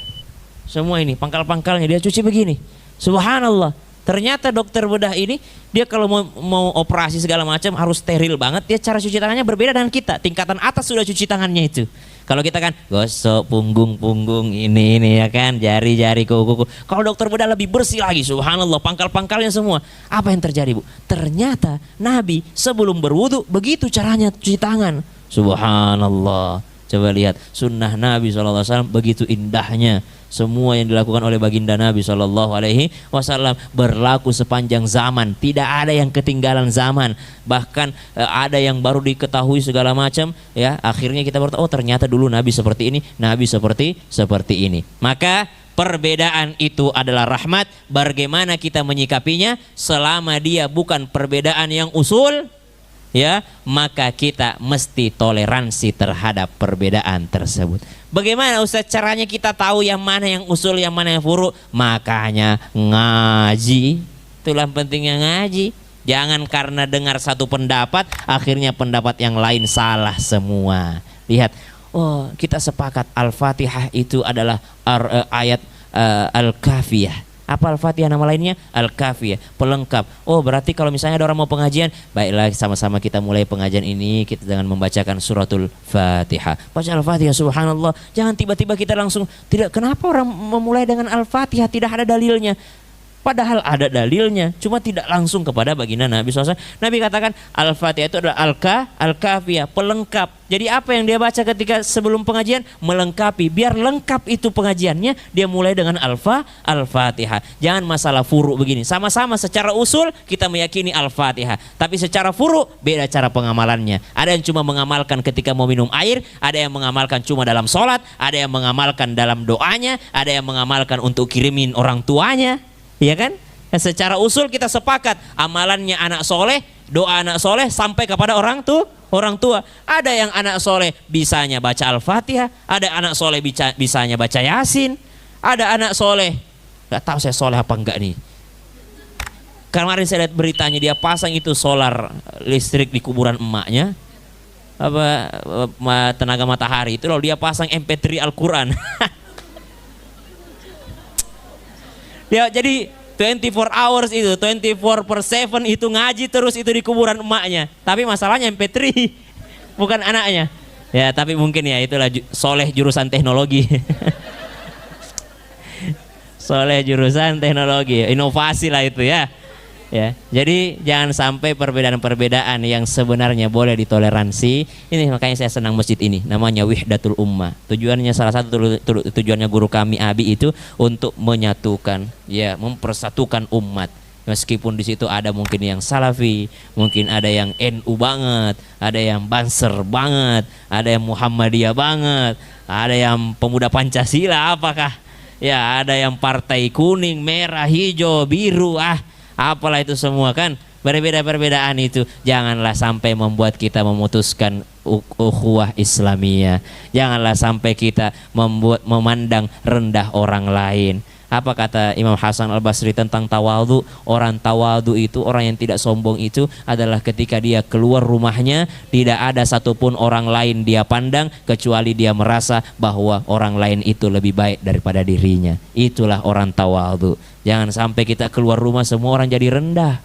[SPEAKER 1] Semua ini pangkal-pangkalnya dia cuci begini. Subhanallah. Ternyata dokter bedah ini dia kalau mau operasi segala macam harus steril banget. Dia cara cuci tangannya berbeda dengan kita. Tingkatan atas sudah cuci tangannya itu. Kalau kita kan gosok punggung ini ya kan, jari-jari kuku. Kalau dokter bedah lebih bersih lagi. Subhanallah, pangkal-pangkalnya semua. Apa yang terjadi, Bu? Ternyata Nabi sebelum berwudu begitu caranya cuci tangan. Subhanallah. Coba lihat sunnah Nabi SAW begitu indahnya. Semua yang dilakukan oleh baginda Nabi SAW berlaku sepanjang zaman. Tidak ada yang ketinggalan zaman. Bahkan ada yang baru diketahui segala macam. Ya, akhirnya kita bertahu, oh ternyata dulu Nabi seperti ini, Nabi seperti ini. Maka perbedaan itu adalah rahmat. Bagaimana kita menyikapinya? Selama dia bukan perbedaan yang usul, ya, maka kita mesti toleransi terhadap perbedaan tersebut. Bagaimana Ustaz caranya kita tahu yang mana yang usul, yang mana yang furu? Makanya ngaji. Itulah pentingnya ngaji. Jangan karena dengar satu pendapat akhirnya pendapat yang lain salah semua. Lihat, oh kita sepakat Al-Fatihah itu adalah ayat Al-Kafiyah. Apa Al-Fatihah nama lainnya? Al-Kafiyah, pelengkap. Oh, berarti kalau misalnya ada orang mau pengajian, baiklah sama-sama kita mulai pengajian ini kita dengan membacakan suratul Fatihah. Baca Al-Fatihah, subhanallah. Jangan tiba-tiba kita langsung tidak. Kenapa orang memulai dengan Al-Fatihah tidak ada dalilnya? Padahal ada dalilnya, cuma tidak langsung kepada baginda Nabi SAW. Nabi katakan Al-Fatihah itu adalah Al-Kafiyah, pelengkap. Jadi apa yang dia baca ketika sebelum pengajian? Melengkapi. Biar lengkap itu pengajiannya, dia mulai dengan Al-Fatihah. Jangan masalah furu begini. Sama-sama secara usul kita meyakini Al-Fatihah. Tapi secara furu beda cara pengamalannya. Ada yang cuma mengamalkan ketika mau minum air, ada yang mengamalkan cuma dalam sholat, ada yang mengamalkan dalam doanya, ada yang mengamalkan untuk kirimin orang tuanya. Iya kan? Secara usul kita sepakat amalannya anak soleh, doa anak soleh sampai kepada orang tua. Ada yang anak soleh bisanya baca Al-Fatihah, ada anak soleh bisanya baca Yasin, ada anak soleh nggak tahu saya soleh apa enggak nih. Kemarin saya lihat beritanya dia pasang itu solar listrik di kuburan emaknya, tenaga matahari itu, lalu dia pasang MP3 Al-Quran. Ya, jadi 24 hours itu, 24/7 itu ngaji terus itu di kuburan emaknya. Tapi masalahnya MP3 bukan anaknya. Ya, tapi mungkin ya itulah soleh jurusan teknologi. Soleh jurusan teknologi, inovasi lah itu ya. Ya, jadi jangan sampai perbedaan-perbedaan yang sebenarnya boleh ditoleransi. Ini makanya saya senang masjid ini, namanya Wihdatul Ummah. Tujuannya salah satu tujuannya guru kami Abi itu untuk menyatukan, ya, mempersatukan umat. Meskipun di situ ada mungkin yang Salafi, mungkin ada yang NU banget, ada yang Banser banget, ada yang Muhammadiyah banget, ada yang pemuda Pancasila apakah? Ya, ada yang partai kuning, merah, hijau, biru, apalah itu semua kan, perbedaan itu janganlah sampai membuat kita memutuskan ukhuwah Islamiyah. Janganlah sampai kita memandang rendah orang lain. Apa kata Imam Hasan Al-Basri tentang tawadhu? Orang tawadhu itu, orang yang tidak sombong itu adalah ketika dia keluar rumahnya tidak ada satupun orang lain dia pandang kecuali dia merasa bahwa orang lain itu lebih baik daripada dirinya. Itulah orang tawadhu. Jangan sampai kita keluar rumah semua orang jadi rendah.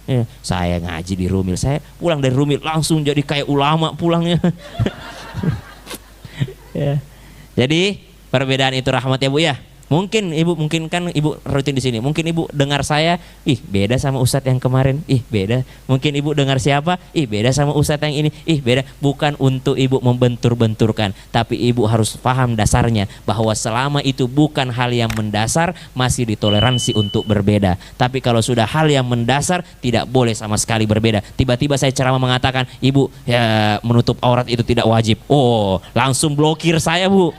[SPEAKER 1] Ya, saya ngaji di Rumil, saya pulang dari Rumil langsung jadi kayak ulama pulangnya. Ya. Jadi perbedaan itu rahmat ya Bu ya. Mungkin ibu, mungkin kan ibu rutin di sini. Mungkin ibu dengar saya, ih beda sama ustadz yang kemarin, ih beda. Mungkin ibu dengar siapa, ih beda sama ustadz yang ini, ih beda. Bukan untuk ibu membentur-benturkan, tapi ibu harus paham dasarnya bahwa selama itu bukan hal yang mendasar masih ditoleransi untuk berbeda. Tapi kalau sudah hal yang mendasar tidak boleh sama sekali berbeda. Tiba-tiba saya ceramah mengatakan, ibu ya menutup aurat itu tidak wajib. Oh, langsung blokir saya Bu.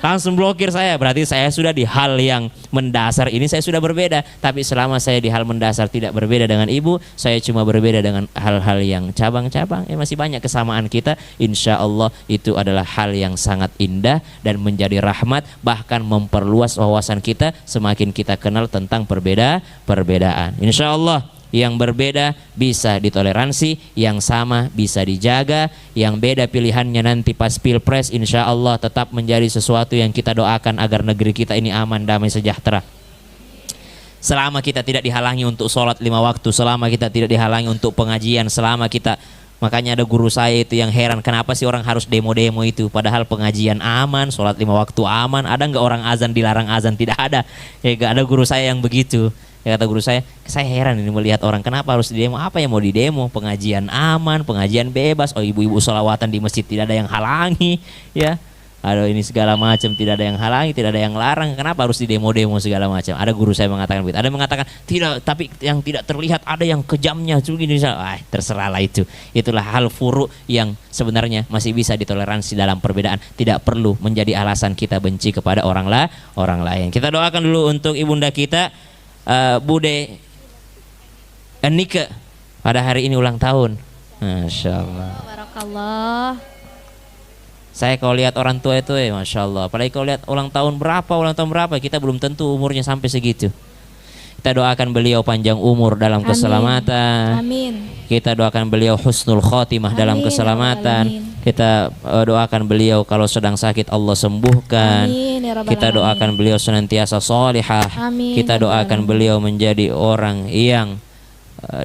[SPEAKER 1] Langsung blokir saya, berarti saya sudah di hal yang mendasar ini saya sudah berbeda. Tapi selama saya di hal mendasar tidak berbeda dengan ibu, saya cuma berbeda dengan hal-hal yang cabang-cabang, ya masih banyak kesamaan kita. Insya Allah itu adalah hal yang sangat indah dan menjadi rahmat, bahkan memperluas wawasan kita semakin kita kenal tentang perbedaan. Insya Allah yang berbeda bisa ditoleransi, yang sama bisa dijaga, yang beda pilihannya nanti pas pilpres insya Allah tetap menjadi sesuatu yang kita doakan agar negeri kita ini aman, damai, sejahtera. Selama kita tidak dihalangi untuk sholat 5 waktu, selama kita tidak dihalangi untuk pengajian, selama kita, makanya ada guru saya itu yang heran kenapa sih orang harus demo-demo itu, padahal pengajian aman, sholat 5 waktu aman. Ada nggak orang azan dilarang azan? Tidak ada. Ya nggak ada guru saya yang begitu. Ya kata guru saya heran ini melihat orang kenapa harus didemo, apa yang mau didemo, pengajian aman, pengajian bebas, oh ibu-ibu sholawatan di masjid tidak ada yang halangi, ya, aduh ini segala macam tidak ada yang halangi, tidak ada yang larang, kenapa harus didemo-demo segala macam. Ada guru saya mengatakan begitu, ada yang mengatakan tidak, tapi yang tidak terlihat ada yang kejamnya, terserahlah itu, itulah hal furu yang sebenarnya masih bisa ditoleransi dalam perbedaan, tidak perlu menjadi alasan kita benci kepada orang lain. Kita doakan dulu untuk ibunda kita, Bude Nika pada hari ini ulang tahun. Masya Allah.
[SPEAKER 2] Barakallah.
[SPEAKER 1] Saya kalau lihat orang tua itu Masya Allah. Apalagi kalau lihat ulang tahun berapa, kita belum tentu umurnya sampai segitu. Kita doakan beliau panjang umur dalam keselamatan.
[SPEAKER 2] Amin.
[SPEAKER 1] Kita doakan beliau husnul khotimah dalam keselamatan.
[SPEAKER 2] Amin.
[SPEAKER 1] Kita doakan beliau kalau sedang sakit Allah sembuhkan.
[SPEAKER 2] Amin ya rabbal
[SPEAKER 1] Kita
[SPEAKER 2] alamin.
[SPEAKER 1] doakan beliau senantiasa solihah.
[SPEAKER 2] Amin
[SPEAKER 1] Kita
[SPEAKER 2] ya rabbal
[SPEAKER 1] doakan
[SPEAKER 2] alamin.
[SPEAKER 1] beliau menjadi orang yang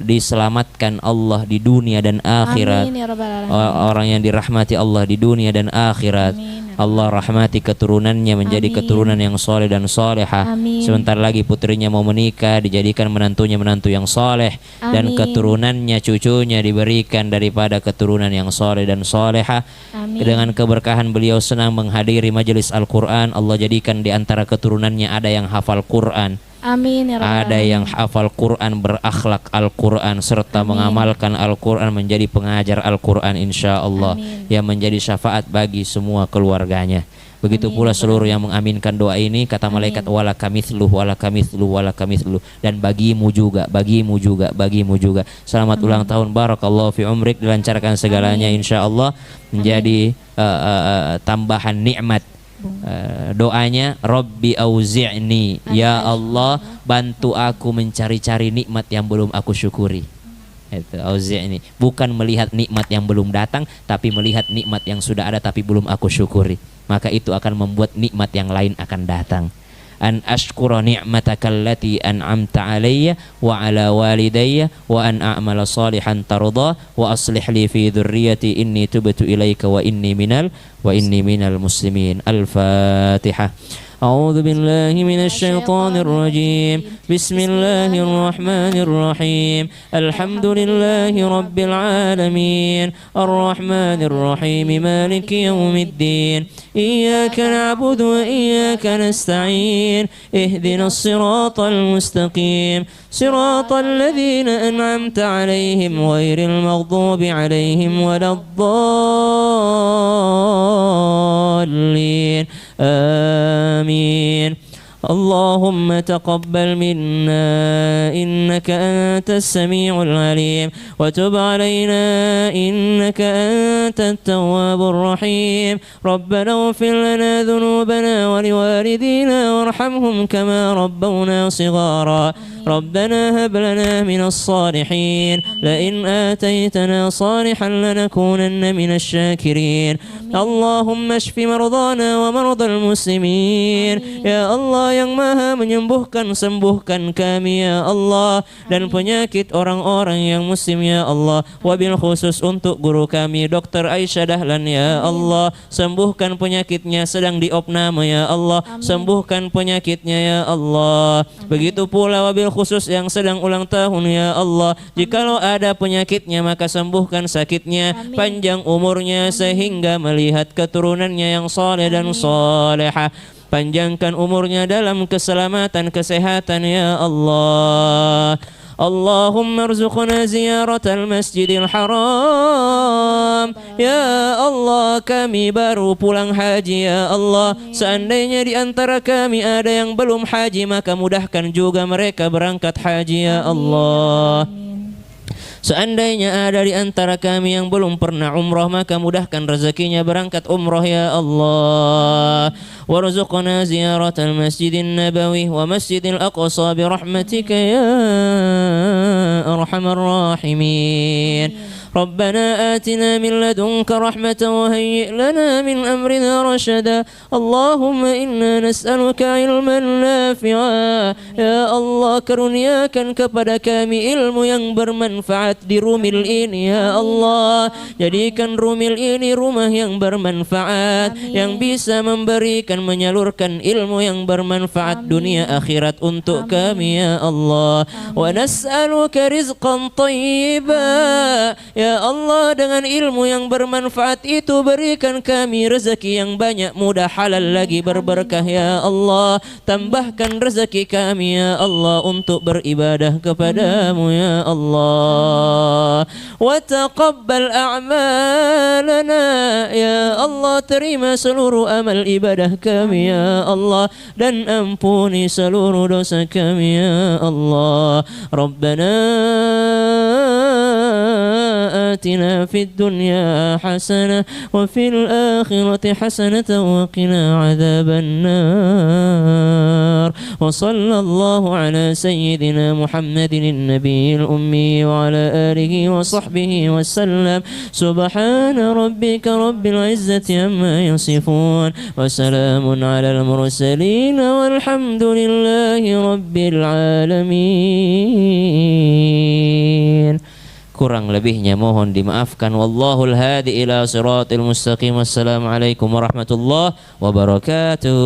[SPEAKER 1] diselamatkan Allah di dunia dan akhirat.
[SPEAKER 2] Amin ya rabbal alamin.
[SPEAKER 1] Orang yang dirahmati Allah di dunia dan akhirat.
[SPEAKER 2] Amin.
[SPEAKER 1] Allah rahmati keturunannya menjadi
[SPEAKER 2] Amin.
[SPEAKER 1] keturunan yang soleh dan solehah.
[SPEAKER 2] Amin.
[SPEAKER 1] Sebentar lagi putrinya mau menikah, dijadikan menantunya menantu yang soleh, dan
[SPEAKER 2] Amin.
[SPEAKER 1] keturunannya cucunya diberikan daripada keturunan yang soleh dan solehah.
[SPEAKER 2] Amin.
[SPEAKER 1] Dengan keberkahan beliau senang menghadiri majelis Al-Quran, Allah jadikan di antara keturunannya ada yang hafal Quran,
[SPEAKER 2] Amin ya rabbal
[SPEAKER 1] ada
[SPEAKER 2] alamin.
[SPEAKER 1] yang hafal Quran, berakhlak Al-Quran, serta
[SPEAKER 2] Amin.
[SPEAKER 1] mengamalkan Al-Quran, menjadi pengajar Al-Quran insya Allah,
[SPEAKER 2] Amin.
[SPEAKER 1] yang menjadi syafaat bagi semua keluarganya. Begitu
[SPEAKER 2] Amin.
[SPEAKER 1] pula seluruh yang mengaminkan doa ini, kata malaikat, wala kamithluh, wala kamithluh, wala kamithluh, dan bagimu juga, bagimu juga, bagimu juga. Selamat ulang tahun, barakallahu fi umrik, dilancarkan segalanya insya Allah, menjadi tambahan nikmat. Doanya, Rabbi auzi'ni, ya Allah bantu aku mencari-cari nikmat yang belum aku syukuri. Itu auzi'ni, bukan melihat nikmat yang belum datang, tapi melihat nikmat yang sudah ada tapi belum aku syukuri. Maka itu akan membuat nikmat yang lain akan datang. An ashkura ni'mataka allati an'amta alayya wa ala walidayya wa an a'mala salihan tarda wa aslih li fi dhurriyyati inni tubtu ilaika wa inni minal muslimin. Al-Fatihah. أعوذ بالله من الشيطان الرجيم بسم الله الرحمن الرحيم الحمد لله رب العالمين الرحمن الرحيم مالك يوم الدين إياك نعبد وإياك نستعين اهدنا الصراط المستقيم صراط الذين أنعمت عليهم غير المغضوب عليهم ولا الضالين آمين. اللهم تقبل منا إنك أنت السميع العليم وتب علينا إنك أنت التواب الرحيم ربنا اغفر لنا ذنوبنا ولوالدينا وارحمهم كما ربونا صغارا ربنا هب لنا من الصالحين لئن آتيتنا صالحا لنكونن من الشاكرين اللهم اشف مرضانا ومرضى المسلمين يا Allah yang maha menyembuhkan, sembuhkan kami ya Allah, dan penyakit orang-orang yang muslim ya Allah. Wabil khusus untuk guru kami Dr. Aisyah Dahlan ya Allah, sembuhkan penyakitnya sedang diopname ya Allah, sembuhkan penyakitnya ya Allah. Begitu pula wabil khusus yang sedang ulang tahun ya Allah, jikalau ada penyakitnya maka sembuhkan sakitnya, panjang umurnya sehingga melihat keturunannya yang saleh dan salehah. Panjangkan umurnya dalam keselamatan, kesehatan ya Allah. Allahumma arzuqna ziyaratal masjidil haram. Ya Allah, kami baru pulang haji ya Allah. Seandainya di antara kami ada yang belum haji, maka mudahkan juga mereka berangkat haji ya Allah. Seandainya ada di antara kami yang belum pernah umrah, maka mudahkan rezekinya berangkat umrah ya Allah. Warzuqna ziyaratal masjidin nabawi wa masjidil aqsa birahmatika ya arhamar rahimin. ربنا آتنا من لدنك رحمة وهيئ لنا من أمرنا رشدا اللهم إنا نسألك علما نافعا ya Allah, karuniakan kepada kami ilmu yang bermanfaat di Rumil ini ya Allah. Jadikan Rumil ini rumah yang bermanfaat, yang bisa memberikan, menyalurkan ilmu yang bermanfaat dunia akhirat untuk kami ya Allah. Wa nas'aluka rizqan thayyiba ya Allah, dengan ilmu yang bermanfaat itu berikan kami rezeki yang banyak, mudah, halal lagi berberkah ya Allah. Tambahkan rezeki kami ya Allah untuk beribadah kepadamu ya Allah. Wa taqabbal a'malana ya Allah, terima seluruh amal ibadah kami ya Allah, dan ampuni seluruh dosa kami ya Allah. Rabbana
[SPEAKER 2] آتنا في الدنيا حسنة وفي الآخرة حسنة وقنا عذاب النار. وصلى الله على سيدنا محمد النبي الأمي وعلى آله وصحبه وسلم. سبحان ربك رب العزة عما يصفون وسلام على المرسلين والحمد لله رب العالمين. Kurang lebihnya mohon dimaafkan. Wallahul hadi ila siratil mustaqim. Wassalamualaikum warahmatullahi wabarakatuh.